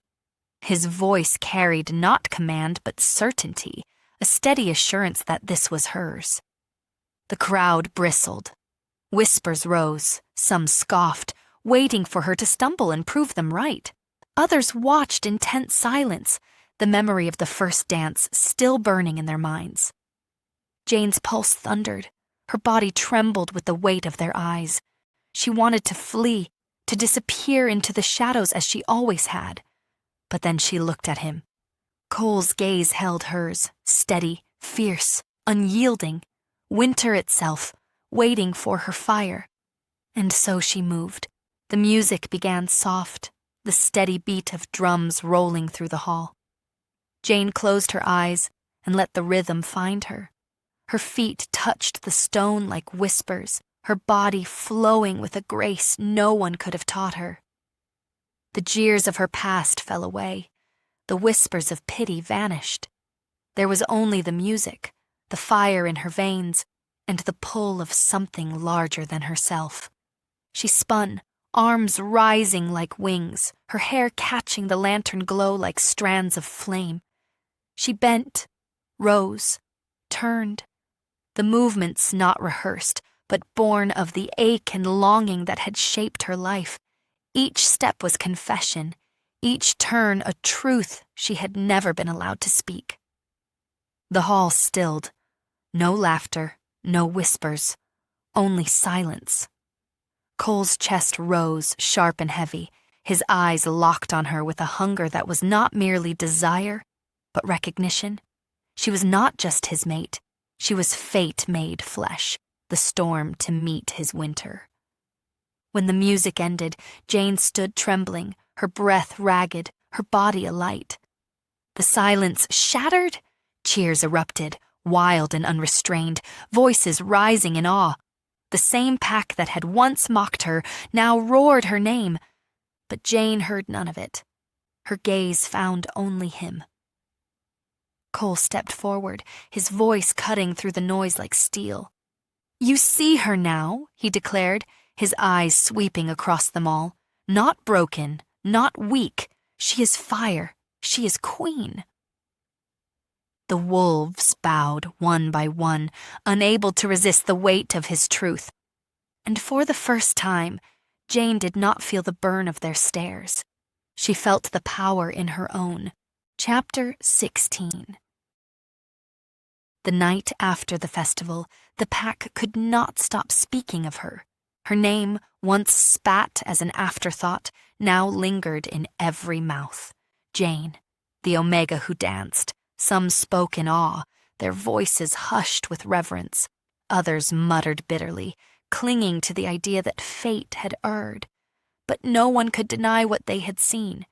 His voice carried not command but certainty, a steady assurance that this was hers. The crowd bristled. Whispers rose, some scoffed, waiting for her to stumble and prove them right. Others watched in tense silence, the memory of the first dance still burning in their minds. Jane's pulse thundered. Her body trembled with the weight of their eyes. She wanted to flee, to disappear into the shadows as she always had. But then she looked at him. Cole's gaze held hers, steady, fierce, unyielding, winter itself, waiting for her fire. And so she moved. The music began soft, the steady beat of drums rolling through the hall. Jane closed her eyes and let the rhythm find her. Her feet touched the stone like whispers, her body flowing with a grace no one could have taught her. The jeers of her past fell away. The whispers of pity vanished. There was only the music, the fire in her veins, and the pull of something larger than herself. She spun, arms rising like wings, her hair catching the lantern glow like strands of flame. She bent, rose, turned, the movements not rehearsed, but born of the ache and longing that had shaped her life. Each step was confession, each turn a truth she had never been allowed to speak. The hall stilled. No laughter, no whispers, only silence. Cole's chest rose, sharp and heavy, his eyes locked on her with a hunger that was not merely desire, but recognition. She was not just his mate. She was fate made flesh, the storm to meet his winter. When the music ended, Jane stood trembling, her breath ragged, her body alight. The silence shattered. Cheers erupted, wild and unrestrained, voices rising in awe. The same pack that had once mocked her now roared her name, but Jane heard none of it. Her gaze found only him. Cole stepped forward, his voice cutting through the noise like steel. "You see her now," he declared, his eyes sweeping across them all. "Not broken, not weak. She is fire. She is queen." The wolves bowed one by one, unable to resist the weight of his truth. And for the first time, Jane did not feel the burn of their stares. She felt the power in her own. Chapter 16. The night after the festival, the pack could not stop speaking of her. Her name, once spat as an afterthought, now lingered in every mouth. Jane, the Omega who danced. Some spoke in awe, their voices hushed with reverence. Others muttered bitterly, clinging to the idea that fate had erred. But no one could deny what they had seen.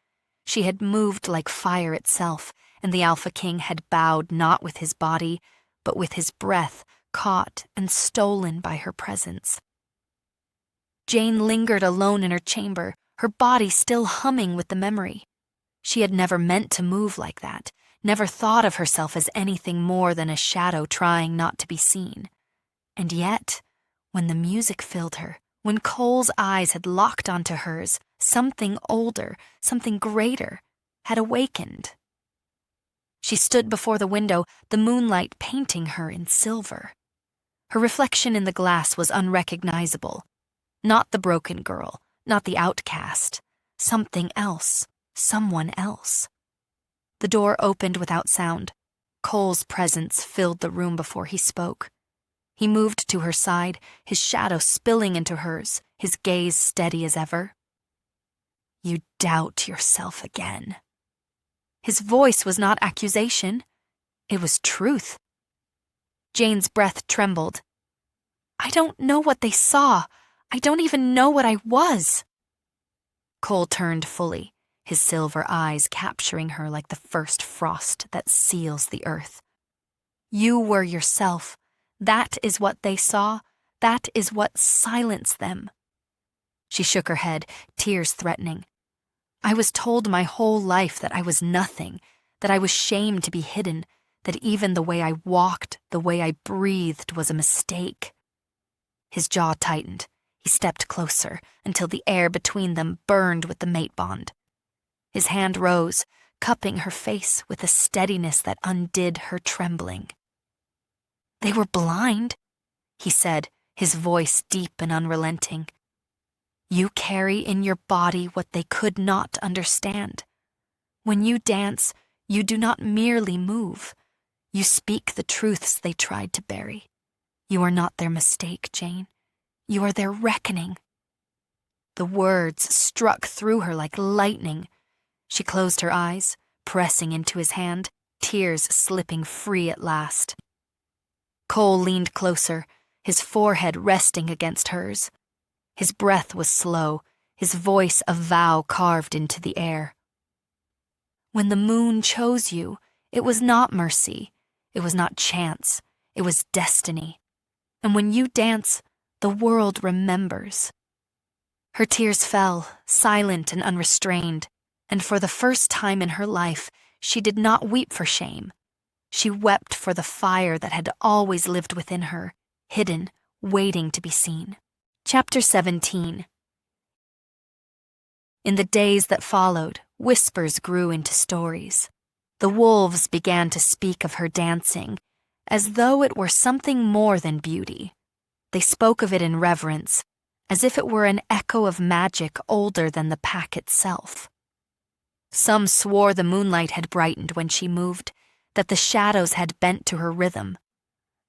She had moved like fire itself, and the Alpha King had bowed not with his body, but with his breath, caught and stolen by her presence. Jane lingered alone in her chamber, her body still humming with the memory. She had never meant to move like that, never thought of herself as anything more than a shadow trying not to be seen. And yet, when the music filled her, when Cole's eyes had locked onto hers, something older, something greater, had awakened. She stood before the window, the moonlight painting her in silver. Her reflection in the glass was unrecognizable. Not the broken girl, not the outcast. Something else, someone else. The door opened without sound. Cole's presence filled the room before he spoke. He moved to her side, his shadow spilling into hers, his gaze steady as ever. "You doubt yourself again." His voice was not accusation. It was truth. Jane's breath trembled. "I don't know what they saw. I don't even know what I was." Cole turned fully, his silver eyes capturing her like the first frost that seals the earth. "You were yourself. That is what they saw. That is what silenced them." She shook her head, tears threatening. "I was told my whole life that I was nothing, that I was shamed to be hidden, that even the way I walked, the way I breathed was a mistake." His jaw tightened. He stepped closer until the air between them burned with the mate bond. His hand rose, cupping her face with a steadiness that undid her trembling. "They were blind," he said, his voice deep and unrelenting. "You carry in your body what they could not understand. When you dance, you do not merely move. You speak the truths they tried to bury. You are not their mistake, Jane. You are their reckoning." The words struck through her like lightning. She closed her eyes, pressing into his hand, tears slipping free at last. Cole leaned closer, his forehead resting against hers. His breath was slow, his voice a vow carved into the air. "When the moon chose you, it was not mercy, it was not chance, it was destiny. And when you dance, the world remembers." Her tears fell, silent and unrestrained, and for the first time in her life, she did not weep for shame. She wept for the fire that had always lived within her, hidden, waiting to be seen. Chapter 17. In the days that followed, whispers grew into stories. The wolves began to speak of her dancing, as though it were something more than beauty. They spoke of it in reverence, as if it were an echo of magic older than the pack itself. Some swore the moonlight had brightened when she moved, that the shadows had bent to her rhythm.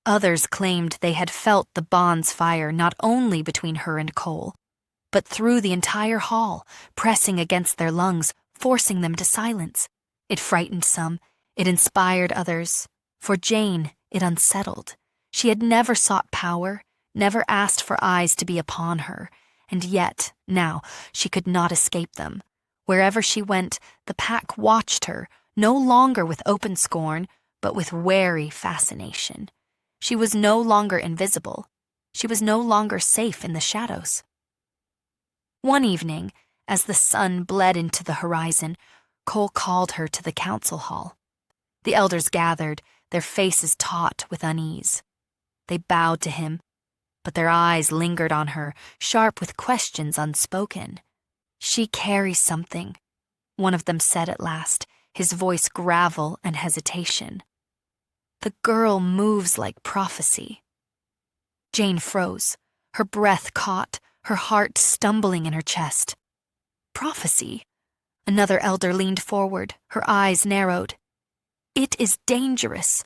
Others claimed they had felt the bond's fire not only between her and Cole, but through the entire hall, pressing against their lungs, forcing them to silence. It frightened some, it inspired others. For Jane, it unsettled. She had never sought power, never asked for eyes to be upon her, and yet, now, she could not escape them. Wherever she went, the pack watched her, no longer with open scorn, but with wary fascination. She was no longer invisible. She was no longer safe in the shadows. One evening, as the sun bled into the horizon, Cole called her to the council hall. The elders gathered, their faces taut with unease. They bowed to him, but their eyes lingered on her, sharp with questions unspoken. "She carries something," one of them said at last, his voice gravel and hesitation. "The girl moves like prophecy." Jane froze, her breath caught, her heart stumbling in her chest. "Prophecy?" Another elder leaned forward, her eyes narrowed. "It is dangerous.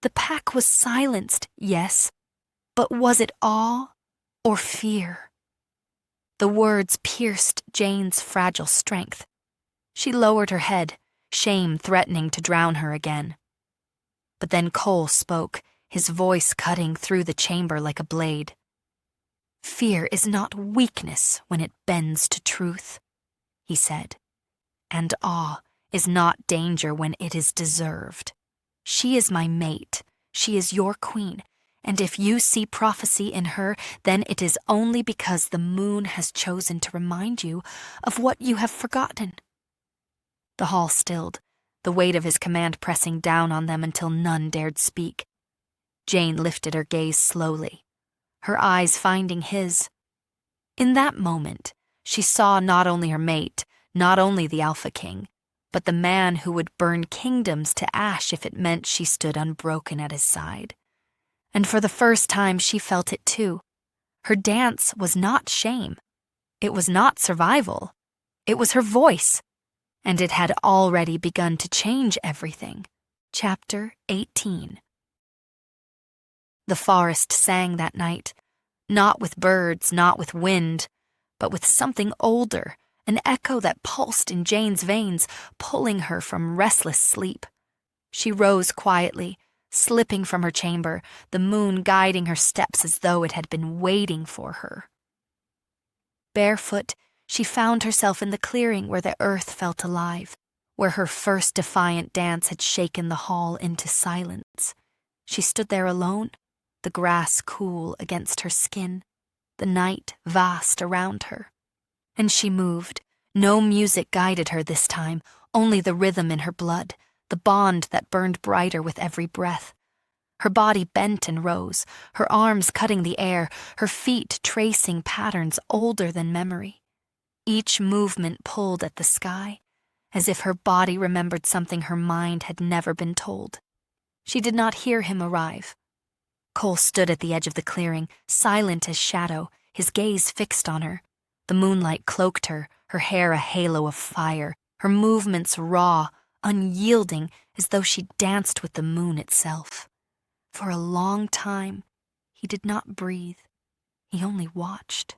The pack was silenced, yes, but was it awe or fear?" The words pierced Jane's fragile strength. She lowered her head, shame threatening to drown her again. But then Cole spoke, his voice cutting through the chamber like a blade. "Fear is not weakness when it bends to truth," he said. "And awe is not danger when it is deserved. She is my mate, she is your queen, and if you see prophecy in her, then it is only because the moon has chosen to remind you of what you have forgotten." The hall stilled, the weight of his command pressing down on them until none dared speak. Jane lifted her gaze slowly, her eyes finding his. In that moment, she saw not only her mate, not only the Alpha King, but the man who would burn kingdoms to ash if it meant she stood unbroken at his side. And for the first time she felt it too. Her dance was not shame. It was not survival. It was her voice. And it had already begun to change everything. Chapter 18. The forest sang that night, not with birds, not with wind, but with something older, an echo that pulsed in Jane's veins, pulling her from restless sleep. She rose quietly, slipping from her chamber, the moon guiding her steps as though it had been waiting for her. Barefoot, she found herself in the clearing where the earth felt alive, where her first defiant dance had shaken the hall into silence. She stood there alone, the grass cool against her skin, the night vast around her. And she moved. No music guided her this time, only the rhythm in her blood, the bond that burned brighter with every breath. Her body bent and rose, her arms cutting the air, her feet tracing patterns older than memory. Each movement pulled at the sky, as if her body remembered something her mind had never been told. She did not hear him arrive. Cole stood at the edge of the clearing, silent as shadow, his gaze fixed on her. The moonlight cloaked her, her hair a halo of fire, her movements raw, unyielding, as though she danced with the moon itself. For a long time, he did not breathe. He only watched.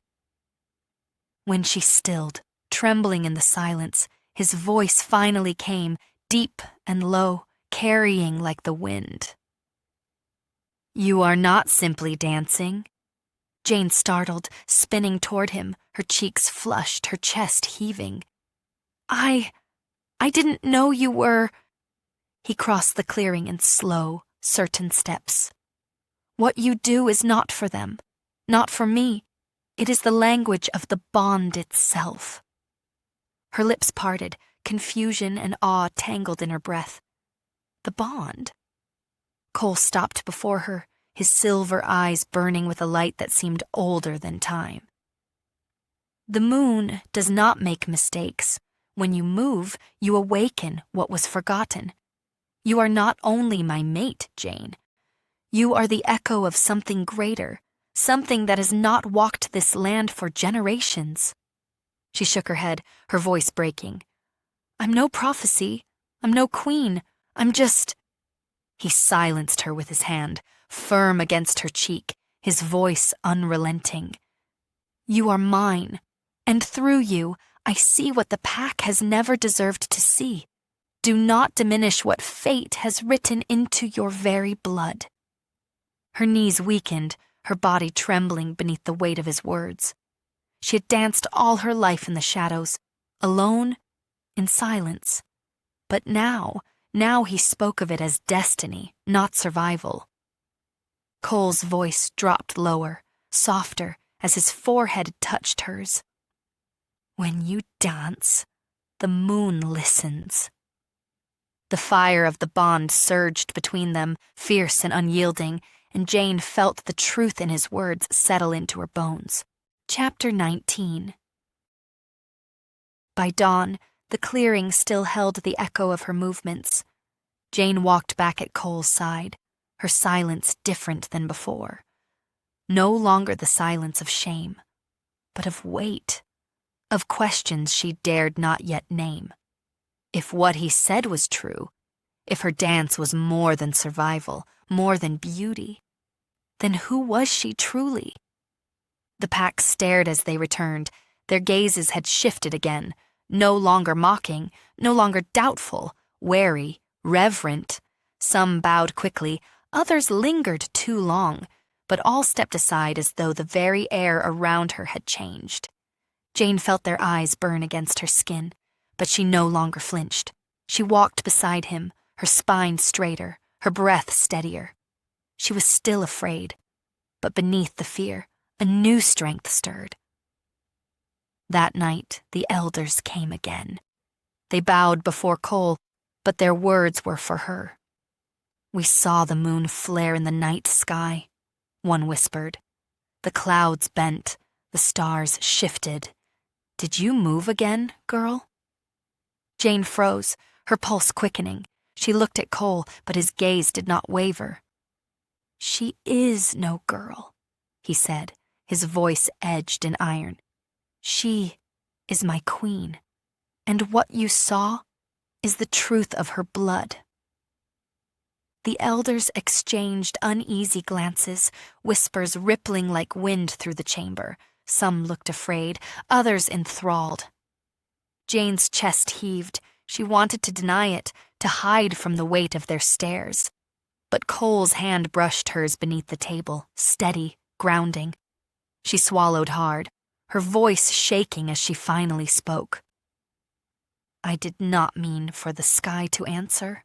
When she stilled, trembling in the silence, his voice finally came, deep and low, carrying like the wind. "You are not simply dancing." Jane startled, spinning toward him, her cheeks flushed, her chest heaving. I didn't know you were." He crossed the clearing in slow, certain steps. "What you do is not for them, not for me. It is the language of the bond itself." Her lips parted, confusion and awe tangled in her breath. The bond? Cole stopped before her, his silver eyes burning with a light that seemed older than time. "The moon does not make mistakes. When you move, you awaken what was forgotten. You are not only my mate, Jane. You are the echo of something greater, something that has not walked this land for generations." She shook her head, her voice breaking. "I'm no prophecy. I'm no queen. I'm just—" He silenced her with his hand, firm against her cheek, his voice unrelenting. "You are mine, and through you, I see what the pack has never deserved to see. Do not diminish what fate has written into your very blood." Her knees weakened, her body trembling beneath the weight of his words. She had danced all her life in the shadows, alone, in silence. But now he spoke of it as destiny, not survival. Cole's voice dropped lower, softer, as his forehead touched hers. When you dance, the moon listens. The fire of the bond surged between them, fierce and unyielding, and Jane felt the truth in his words settle into her bones. Chapter 19. By dawn, the clearing still held the echo of her movements. Jane walked back at Cole's side, her silence different than before. No longer the silence of shame, but of weight, of questions she dared not yet name. If what he said was true, if her dance was more than survival, more than beauty, then who was she truly? The pack stared as they returned. Their gazes had shifted again, no longer mocking, no longer doubtful, wary, reverent. Some bowed quickly, others lingered too long, but all stepped aside as though the very air around her had changed. Jane felt their eyes burn against her skin, but she no longer flinched. She walked beside him, her spine straighter, her breath steadier. She was still afraid, but beneath the fear, a new strength stirred. That night, the elders came again. They bowed before Cole, but their words were for her. "We saw the moon flare in the night sky," one whispered. "The clouds bent, the stars shifted. Did you move again, girl?" Jane froze, her pulse quickening. She looked at Cole, but his gaze did not waver. "She is no girl," he said, his voice edged in iron. "She is my queen, and what you saw is the truth of her blood." The elders exchanged uneasy glances, whispers rippling like wind through the chamber. Some looked afraid, others enthralled. Jane's chest heaved. She wanted to deny it, to hide from the weight of their stares. But Cole's hand brushed hers beneath the table, steady, grounding. She swallowed hard, her voice shaking as she finally spoke. "I did not mean for the sky to answer."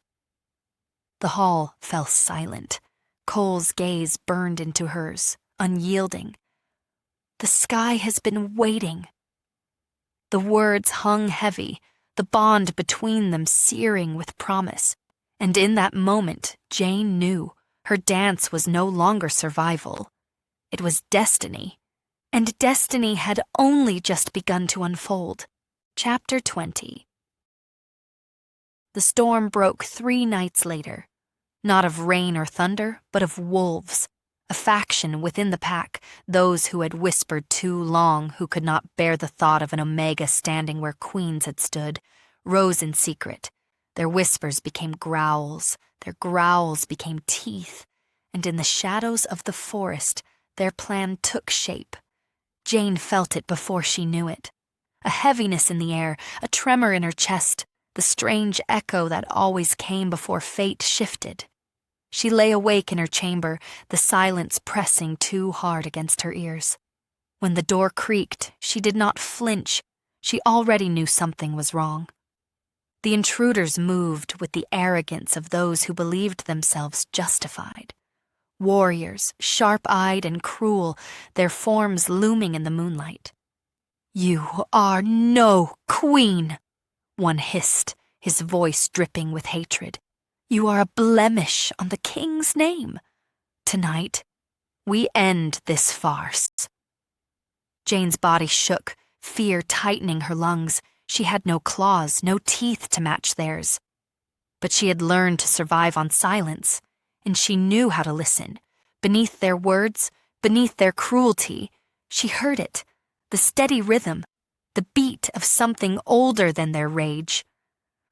The hall fell silent. Cole's gaze burned into hers, unyielding. "The sky has been waiting." The words hung heavy, the bond between them searing with promise. And in that moment, Jane knew her dance was no longer survival. It was destiny. And destiny had only just begun to unfold. Chapter 20. The storm broke 3 nights later. Not of rain or thunder, but of wolves. A faction within the pack, those who had whispered too long, who could not bear the thought of an Omega standing where queens had stood, rose in secret. Their whispers became growls, their growls became teeth, and in the shadows of the forest, their plan took shape. Jane felt it before she knew it. A heaviness in the air, a tremor in her chest, the strange echo that always came before fate shifted. She lay awake in her chamber, the silence pressing too hard against her ears. When the door creaked, she did not flinch. She already knew something was wrong. The intruders moved with the arrogance of those who believed themselves justified. Warriors, sharp-eyed and cruel, their forms looming in the moonlight. "You are no queen," one hissed, his voice dripping with hatred. "You are a blemish on the king's name. Tonight, we end this farce." Jane's body shook, fear tightening her lungs. She had no claws, no teeth to match theirs. But she had learned to survive on silence, and she knew how to listen. Beneath their words, beneath their cruelty, she heard it, the steady rhythm, the beat of something older than their rage.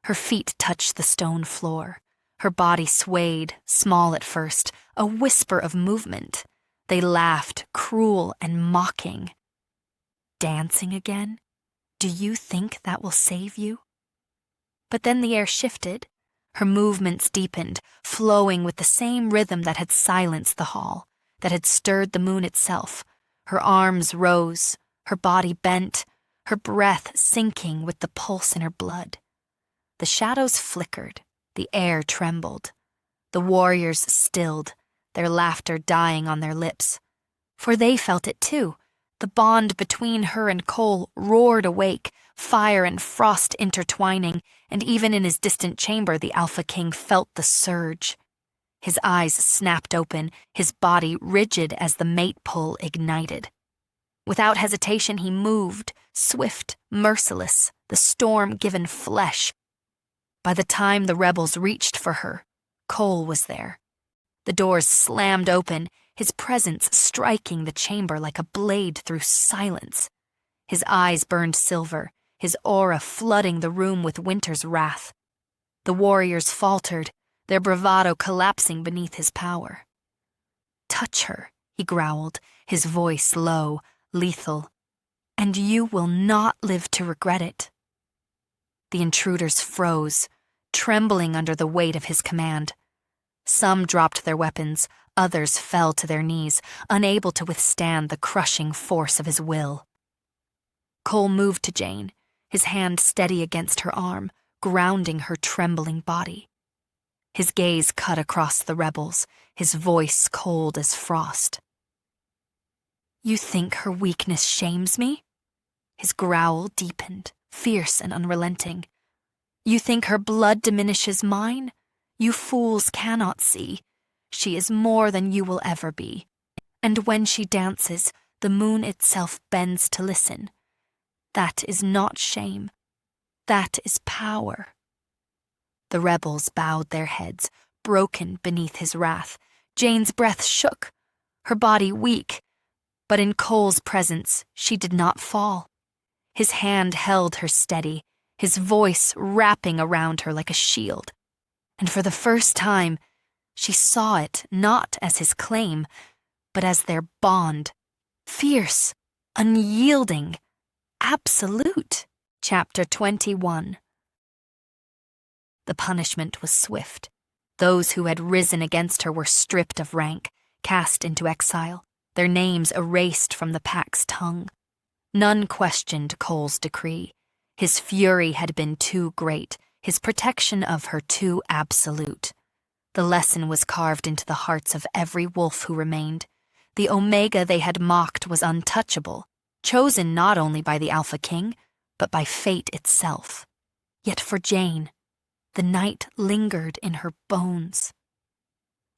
Her feet touched the stone floor. Her body swayed, small at first, a whisper of movement. They laughed, cruel and mocking. "Dancing again? Do you think that will save you?" But then the air shifted. Her movements deepened, flowing with the same rhythm that had silenced the hall, that had stirred the moon itself. Her arms rose, her body bent, her breath sinking with the pulse in her blood. The shadows flickered, the air trembled. The warriors stilled, their laughter dying on their lips. For they felt it too. The bond between her and Cole roared awake, fire and frost intertwining, and even in his distant chamber the Alpha King felt the surge. His eyes snapped open, his body rigid as the mate pull ignited. Without hesitation he moved, swift, merciless, the storm given flesh. By the time the rebels reached for her, Cole was there. The doors slammed open, his presence striking the chamber like a blade through silence. His eyes burned silver, his aura flooding the room with winter's wrath. The warriors faltered, their bravado collapsing beneath his power. "Touch her," he growled, his voice low, lethal, "and you will not live to regret it." The intruders froze, trembling under the weight of his command. Some dropped their weapons, others fell to their knees, unable to withstand the crushing force of his will. Cole moved to Jane, his hand steady against her arm, grounding her trembling body. His gaze cut across the rebels, his voice cold as frost. "You think her weakness shames me?" His growl deepened, fierce and unrelenting. "You think her blood diminishes mine? You fools cannot see. She is more than you will ever be. And when she dances, the moon itself bends to listen. That is not shame. That is power." The rebels bowed their heads, broken beneath his wrath. Jane's breath shook, her body weak, but in Cole's presence she did not fall. His hand held her steady, his voice wrapping around her like a shield. And for the first time, she saw it not as his claim, but as their bond. Fierce, unyielding, absolute. Chapter 21. The punishment was swift. Those who had risen against her were stripped of rank, cast into exile, their names erased from the pack's tongue. None questioned Cole's decree. His fury had been too great, his protection of her too absolute. The lesson was carved into the hearts of every wolf who remained. The Omega they had mocked was untouchable, chosen not only by the Alpha King, but by fate itself. Yet for Jane, the night lingered in her bones.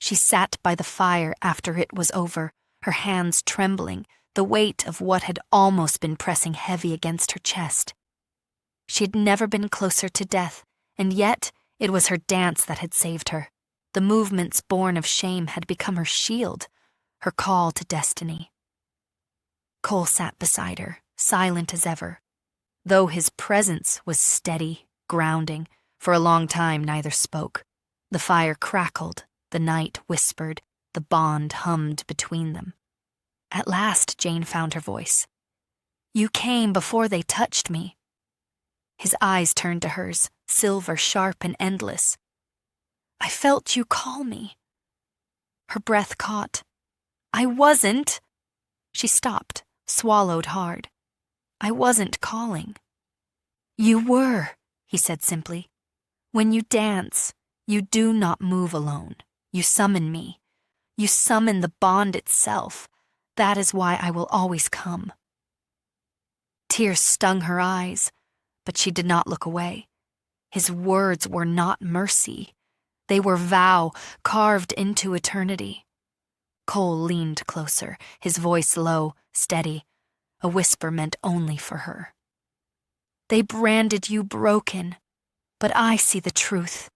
She sat by the fire after it was over, her hands trembling, the weight of what had almost been pressing heavy against her chest. She had never been closer to death, and yet it was her dance that had saved her. The movements born of shame had become her shield, her call to destiny. Cole sat beside her, silent as ever. Though his presence was steady, grounding, for a long time neither spoke. The fire crackled, the night whispered, the bond hummed between them. At last Jane found her voice. "You came before they touched me." His eyes turned to hers, silver sharp and endless. "I felt you call me." Her breath caught. "I wasn't." She stopped, swallowed hard. "I wasn't calling." "You were," he said simply. "When you dance, you do not move alone. You summon me. You summon the bond itself. That is why I will always come." Tears stung her eyes, but she did not look away. His words were not mercy. They were vow carved into eternity. Cole leaned closer, his voice low, steady, a whisper meant only for her. "They branded you broken, but I see the truth.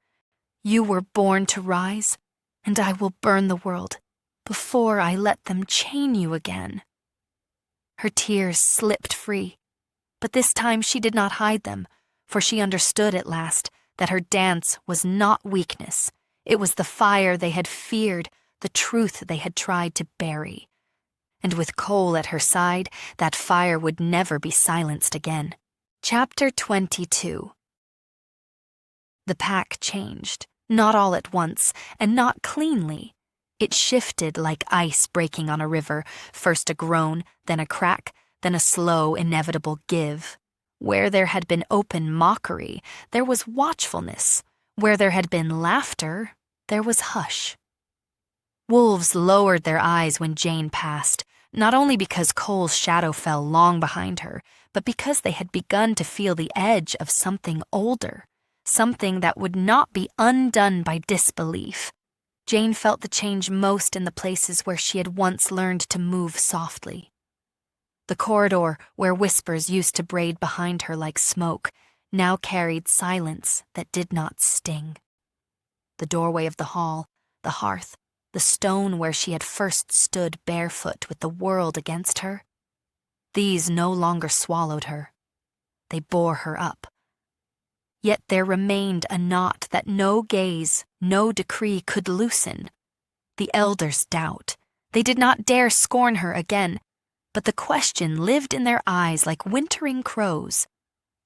You were born to rise, and I will burn the world before I let them chain you again." Her tears slipped free, but this time she did not hide them, for she understood at last that her dance was not weakness. It was the fire they had feared, the truth they had tried to bury. And with Cole at her side, that fire would never be silenced again. Chapter 22. The pack changed, not all at once, and not cleanly. It shifted like ice breaking on a river, first a groan, then a crack, then a slow, inevitable give. Where there had been open mockery, there was watchfulness. Where there had been laughter, there was hush. Wolves lowered their eyes when Jane passed, not only because Cole's shadow fell long behind her, but because they had begun to feel the edge of something older, something that would not be undone by disbelief. Jane felt the change most in the places where she had once learned to move softly. The corridor, where whispers used to braid behind her like smoke, now carried silence that did not sting. The doorway of the hall, the hearth, the stone where she had first stood barefoot with the world against her, these no longer swallowed her. They bore her up. Yet there remained a knot that no gaze, no decree could loosen. The elders' doubt. They did not dare scorn her again, but the question lived in their eyes like wintering crows.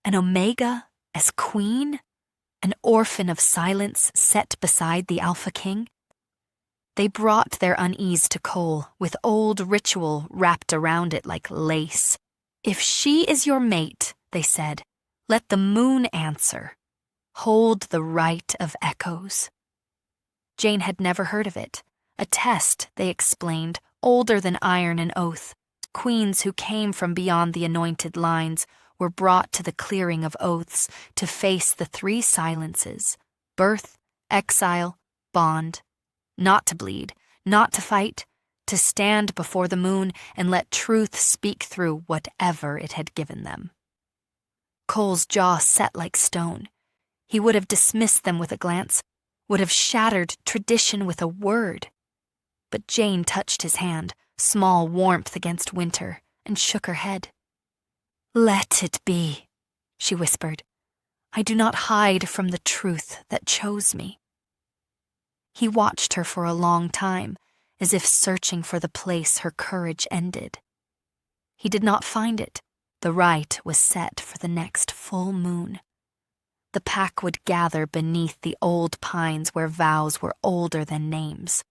An Omega as queen? An orphan of silence set beside the Alpha King? They brought their unease to Cole, with old ritual wrapped around it like lace. If she is your mate, they said, let the moon answer. Hold the right of echoes. Jane had never heard of it. A test, they explained, older than iron and oath. Queens who came from beyond the anointed lines were brought to the clearing of oaths to face the three silences: birth, exile, bond. Not to bleed, not to fight, to stand before the moon and let truth speak through whatever it had given them. Cole's jaw set like stone. He would have dismissed them with a glance, would have shattered tradition with a word. But Jane touched his hand, small warmth against winter, and shook her head. Let it be, she whispered. I do not hide from the truth that chose me. He watched her for a long time, as if searching for the place her courage ended. He did not find it. The rite was set for the next full moon. The pack would gather beneath the old pines where vows were older than names.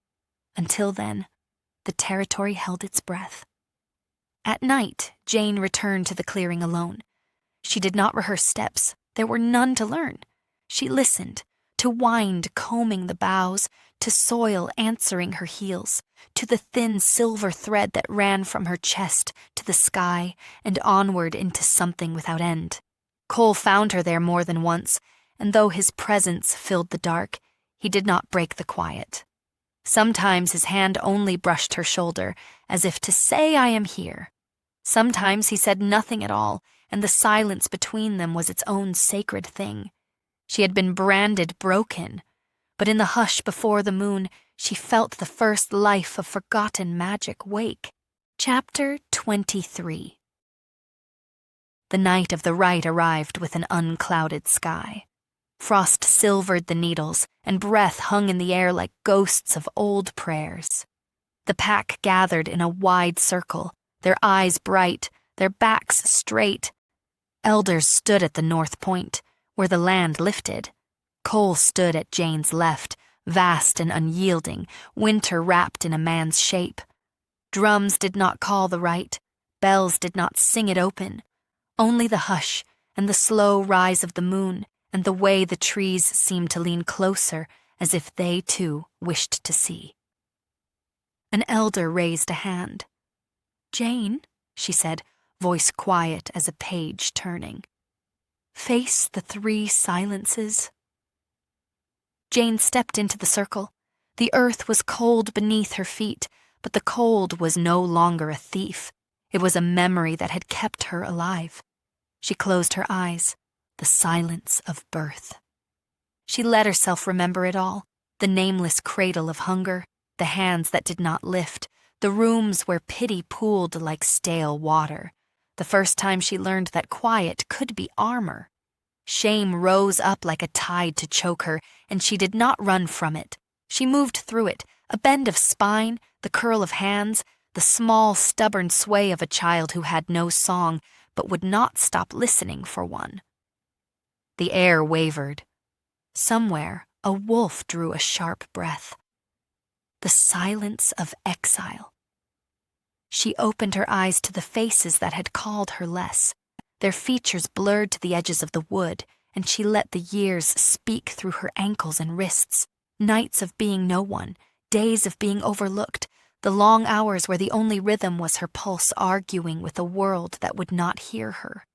Until then, the territory held its breath. At night, Jane returned to the clearing alone. She did not rehearse steps. There were none to learn. She listened, to wind combing the boughs, to soil answering her heels, to the thin silver thread that ran from her chest to the sky and onward into something without end. Cole found her there more than once, and though his presence filled the dark, he did not break the quiet. Sometimes his hand only brushed her shoulder, as if to say, I am here. Sometimes he said nothing at all, and the silence between them was its own sacred thing. She had been branded broken, but in the hush before the moon, she felt the first life of forgotten magic wake. Chapter 23. The night of the rite arrived with an unclouded sky. Frost silvered the needles, and breath hung in the air like ghosts of old prayers. The pack gathered in a wide circle, their eyes bright, their backs straight. Elders stood at the north point, where the land lifted. Cole stood at Jane's left, vast and unyielding, winter wrapped in a man's shape. Drums did not call the rite, bells did not sing it open. Only the hush and the slow rise of the moon and the way the trees seemed to lean closer as if they, too, wished to see. An elder raised a hand. Jane, she said, voice quiet as a page turning. Face the three silences. Jane stepped into the circle. The earth was cold beneath her feet, but the cold was no longer a thief. It was a memory that had kept her alive. She closed her eyes, the silence of birth. She let herself remember it all, the nameless cradle of hunger, the hands that did not lift, the rooms where pity pooled like stale water. The first time she learned that quiet could be armor. Shame rose up like a tide to choke her, and she did not run from it. She moved through it, a bend of spine, the curl of hands, the small, stubborn sway of a child who had no song, but would not stop listening for one. The air wavered. Somewhere, a wolf drew a sharp breath. The silence of exile. She opened her eyes to the faces that had called her less. Their features blurred to the edges of the wood, and she let the years speak through her ankles and wrists. Nights of being no one, days of being overlooked, the long hours where the only rhythm was her pulse arguing with a world that would not hear her.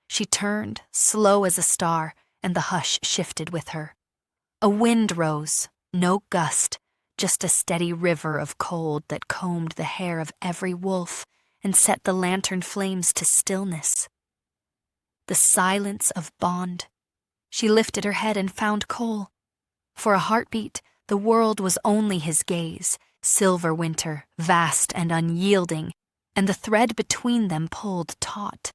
She turned, slow as a star, and the hush shifted with her. A wind rose, no gust, just a steady river of cold that combed the hair of every wolf and set the lantern flames to stillness. The silence of bond. She lifted her head and found Cole. For a heartbeat, the world was only his gaze, silver winter, vast and unyielding, and the thread between them pulled taut.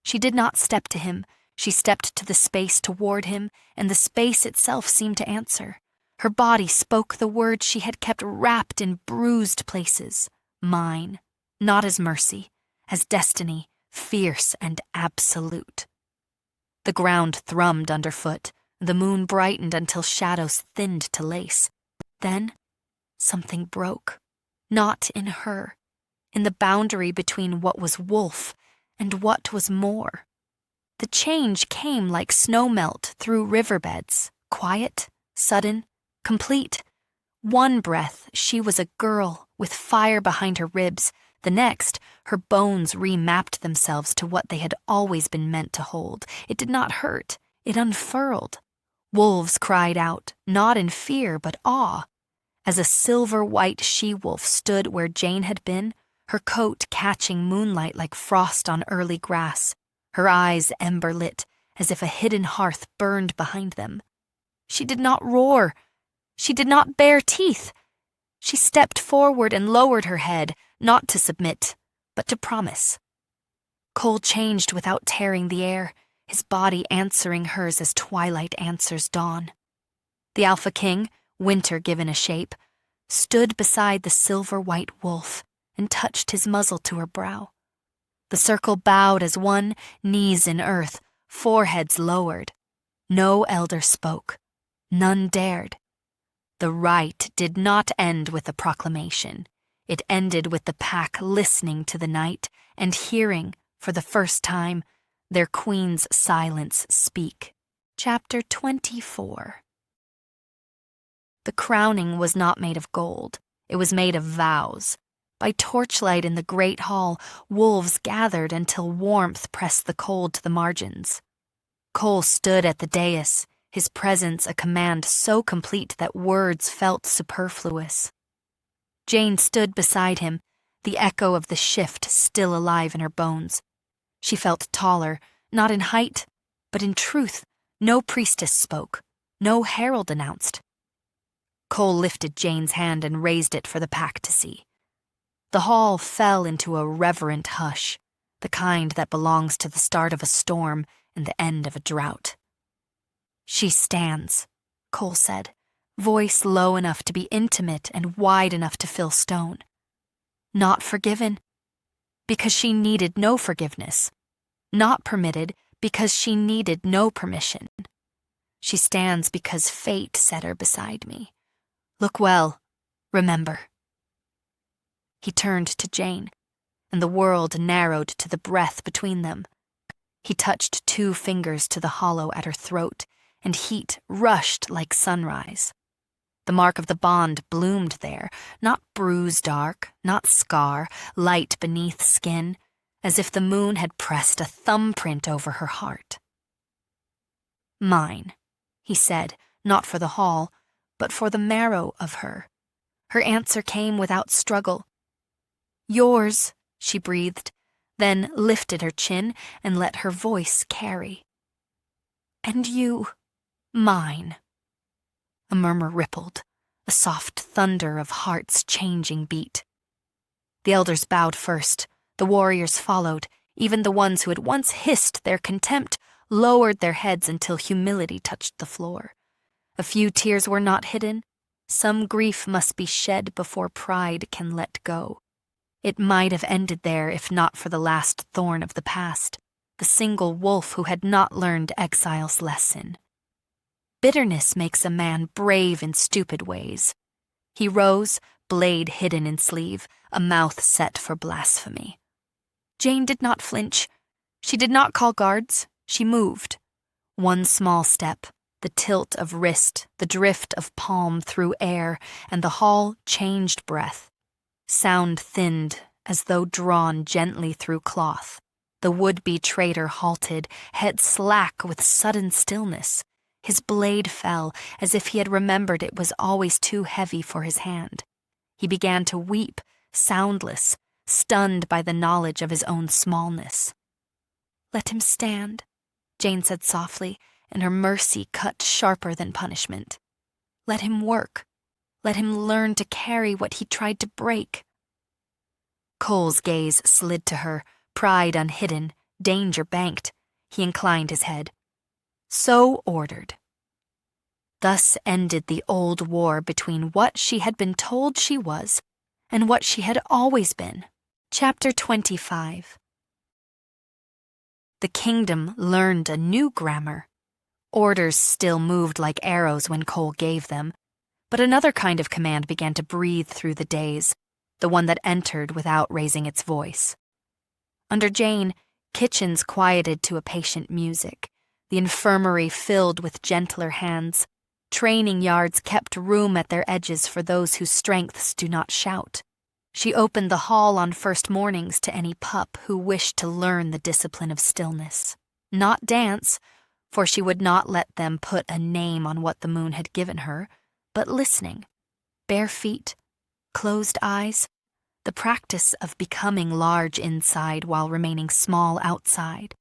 She did not step to him. She stepped to the space toward him, and the space itself seemed to answer. Her body spoke the words she had kept wrapped in bruised places. Mine, not as mercy, as destiny, fierce and absolute. The ground thrummed underfoot. The moon brightened until shadows thinned to lace. Then, something broke. Not in her. In the boundary between what was wolf and what was more. The change came like snowmelt through riverbeds, quiet, sudden, complete. One breath, she was a girl with fire behind her ribs. The next, her bones remapped themselves to what they had always been meant to hold. It did not hurt. It unfurled. Wolves cried out, not in fear, but awe. As a silver-white she-wolf stood where Jane had been, her coat catching moonlight like frost on early grass, her eyes ember-lit, as if a hidden hearth burned behind them. She did not roar. She did not bare teeth. She stepped forward and lowered her head, not to submit, but to promise. Cole changed without tearing the air, his body answering hers as twilight answers dawn. The Alpha King, winter given a shape, stood beside the silver-white wolf and touched his muzzle to her brow. The circle bowed as one, knees in earth, foreheads lowered. No elder spoke. None dared. The rite did not end with a proclamation. It ended with the pack listening to the night and hearing, for the first time, their queen's silence speak. Chapter 24. The crowning was not made of gold. It was made of vows. By torchlight in the great hall, wolves gathered until warmth pressed the cold to the margins. Cole stood at the dais, his presence a command so complete that words felt superfluous. Jane stood beside him, the echo of the shift still alive in her bones. She felt taller, not in height, but in truth. No priestess spoke, no herald announced. Cole lifted Jane's hand and raised it for the pack to see. The hall fell into a reverent hush, the kind that belongs to the start of a storm and the end of a drought. "She stands," Cole said, voice low enough to be intimate and wide enough to fill stone. Not forgiven, because she needed no forgiveness. Not permitted, because she needed no permission. She stands because fate set her beside me. Look well, remember. He turned to Jane, and the world narrowed to the breath between them. He touched 2 fingers to the hollow at her throat, and heat rushed like sunrise. The mark of the bond bloomed there, not bruise dark, not scar, light beneath skin, as if the moon had pressed a thumbprint over her heart. "Mine," he said, not for the hall, but for the marrow of her. Her answer came without struggle. "Yours," she breathed, then lifted her chin and let her voice carry. "And you, mine." A murmur rippled, a soft thunder of hearts changing beat. The elders bowed first, the warriors followed, even the ones who had once hissed their contempt lowered their heads until humility touched the floor. A few tears were not hidden. Some grief must be shed before pride can let go. It might have ended there if not for the last thorn of the past, the single wolf who had not learned exile's lesson. Bitterness makes a man brave in stupid ways. He rose, blade hidden in sleeve, a mouth set for blasphemy. Jane did not flinch. She did not call guards. She moved. One small step, the tilt of wrist, the drift of palm through air, and the hall changed breath. Sound thinned, as though drawn gently through cloth. The would-be traitor halted, head slack with sudden stillness. His blade fell, as if he had remembered it was always too heavy for his hand. He began to weep, soundless, stunned by the knowledge of his own smallness. "Let him stand," Jane said softly, and her mercy cut sharper than punishment. "Let him work. Let him learn to carry what he tried to break." Cole's gaze slid to her, pride unhidden, danger banked. He inclined his head. "So ordered." Thus ended the old war between what she had been told she was and what she had always been. Chapter 25. The kingdom learned a new grammar. Orders still moved like arrows when Cole gave them, but another kind of command began to breathe through the days, the one that entered without raising its voice. Under Jane, kitchens quieted to a patient music, the infirmary filled with gentler hands. Training yards kept room at their edges for those whose strengths do not shout. She opened the hall on first mornings to any pup who wished to learn the discipline of stillness. Not dance, for she would not let them put a name on what the moon had given her, but listening. Bare feet, closed eyes, the practice of becoming large inside while remaining small outside.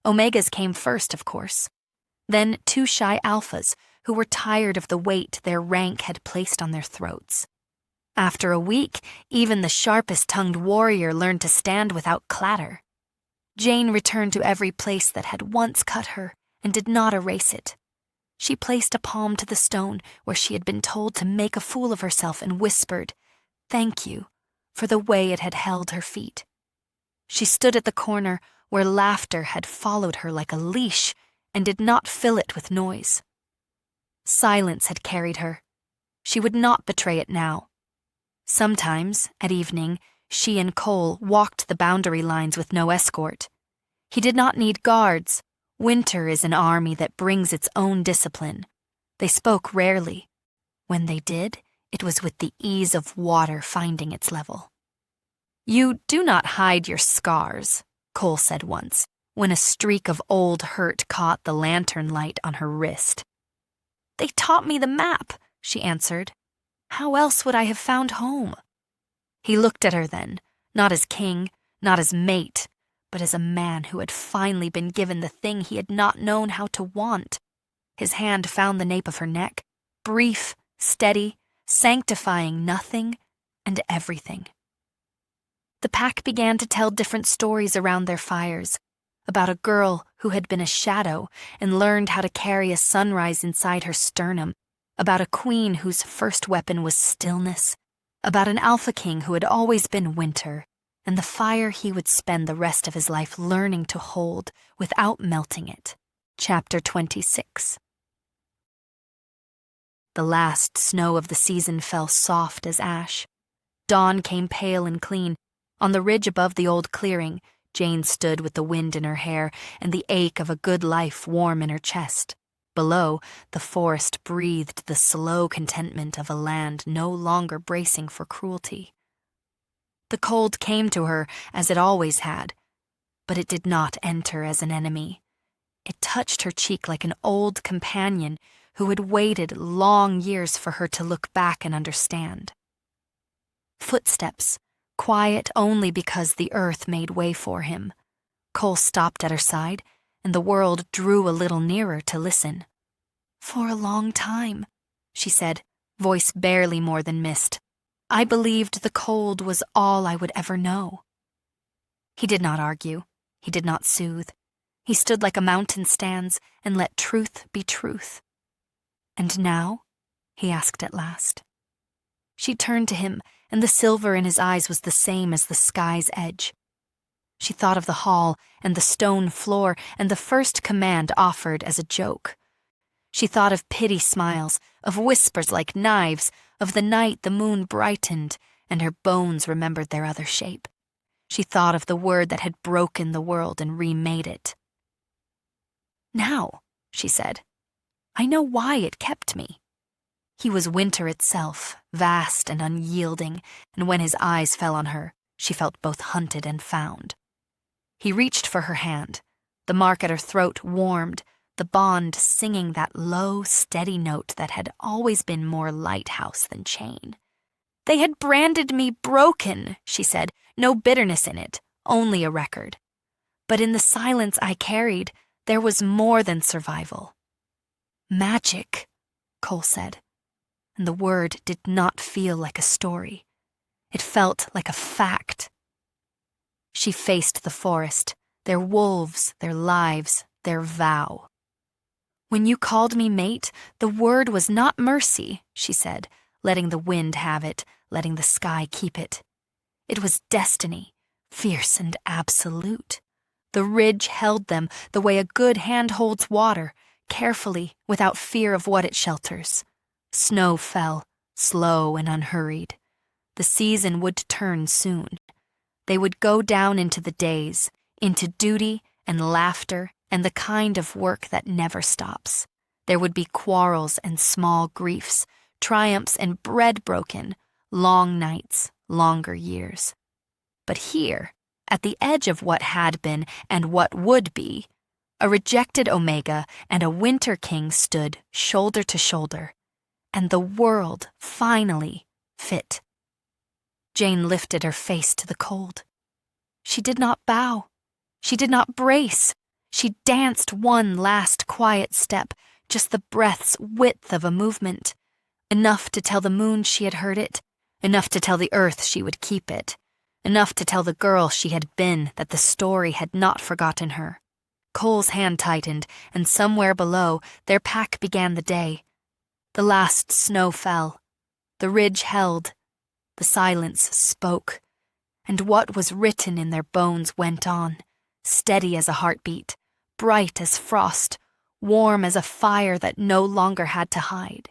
Omegas came first, of course. Then 2 shy alphas who were tired of the weight their rank had placed on their throats. After a week, even the sharpest-tongued warrior learned to stand without clatter. Jane returned to every place that had once cut her and did not erase it. She placed a palm to the stone where she had been told to make a fool of herself and whispered, "Thank you," for the way it had held her feet. She stood at the corner where laughter had followed her like a leash and did not fill it with noise. Silence had carried her. She would not betray it now. Sometimes, at evening, she and Cole walked the boundary lines with no escort. He did not need guards. Winter is an army that brings its own discipline. They spoke rarely. When they did, it was with the ease of water finding its level. "You do not hide your scars," Cole said once, when a streak of old hurt caught the lantern light on her wrist. "They taught me the map," she answered. "How else would I have found home?" He looked at her then, not as king, not as mate, but as a man who had finally been given the thing he had not known how to want. His hand found the nape of her neck, brief, steady, sanctifying nothing and everything. The pack began to tell different stories around their fires, about a girl who had been a shadow and learned how to carry a sunrise inside her sternum, about a queen whose first weapon was stillness, about an alpha king who had always been winter, and the fire he would spend the rest of his life learning to hold without melting it. Chapter 26. The last snow of the season fell soft as ash. Dawn came pale and clean. On the ridge above the old clearing, Jane stood with the wind in her hair and the ache of a good life warm in her chest. Below, the forest breathed the slow contentment of a land no longer bracing for cruelty. The cold came to her as it always had, but it did not enter as an enemy. It touched her cheek like an old companion who had waited long years for her to look back and understand. Footsteps, quiet only because the earth made way for him. Cole stopped at her side, and the world drew a little nearer to listen. "For a long time," she said, voice barely more than mist, "I believed the cold was all I would ever know." He did not argue. He did not soothe. He stood like a mountain stands and let truth be truth. "And now?" he asked at last. She turned to him, and the silver in his eyes was the same as the sky's edge. She thought of the hall and the stone floor and the first command offered as a joke. She thought of pity smiles, of whispers like knives, Of the night the moon brightened, and her bones remembered their other shape. She thought of the word that had broken the world and remade it. "Now," she said, "I know why it kept me." He was winter itself, vast and unyielding, and when his eyes fell on her, she felt both hunted and found. He reached for her hand. The mark at her throat warmed, the bond singing that low, steady note that had always been more lighthouse than chain. "They had branded me broken," she said, no bitterness in it, only a record. But in the silence I carried, there was more than survival. "Magic," Cole said, and the word did not feel like a story. It felt like a fact. She faced the forest, their wolves, their lives, their vow. "When you called me mate, the word was not mercy," she said, letting the wind have it, letting the sky keep it. It was destiny, fierce and absolute. The ridge held them the way a good hand holds water, carefully, without fear of what it shelters. Snow fell, slow and unhurried. The season would turn soon. They would go down into the days, into duty and laughter and the kind of work that never stops. There would be quarrels and small griefs, triumphs and bread broken, long nights, longer years. But here, at the edge of what had been and what would be, a rejected Omega and a Winter King stood shoulder to shoulder, and the world finally fit. Jane lifted her face to the cold. She did not bow. She did not brace. She danced one last quiet step, just the breath's width of a movement. Enough to tell the moon she had heard it, enough to tell the earth she would keep it, enough to tell the girl she had been that the story had not forgotten her. Cole's hand tightened, and somewhere below, their pack began the day. The last snow fell. The ridge held. The silence spoke. And what was written in their bones went on, steady as a heartbeat, bright as frost, warm as a fire that no longer had to hide.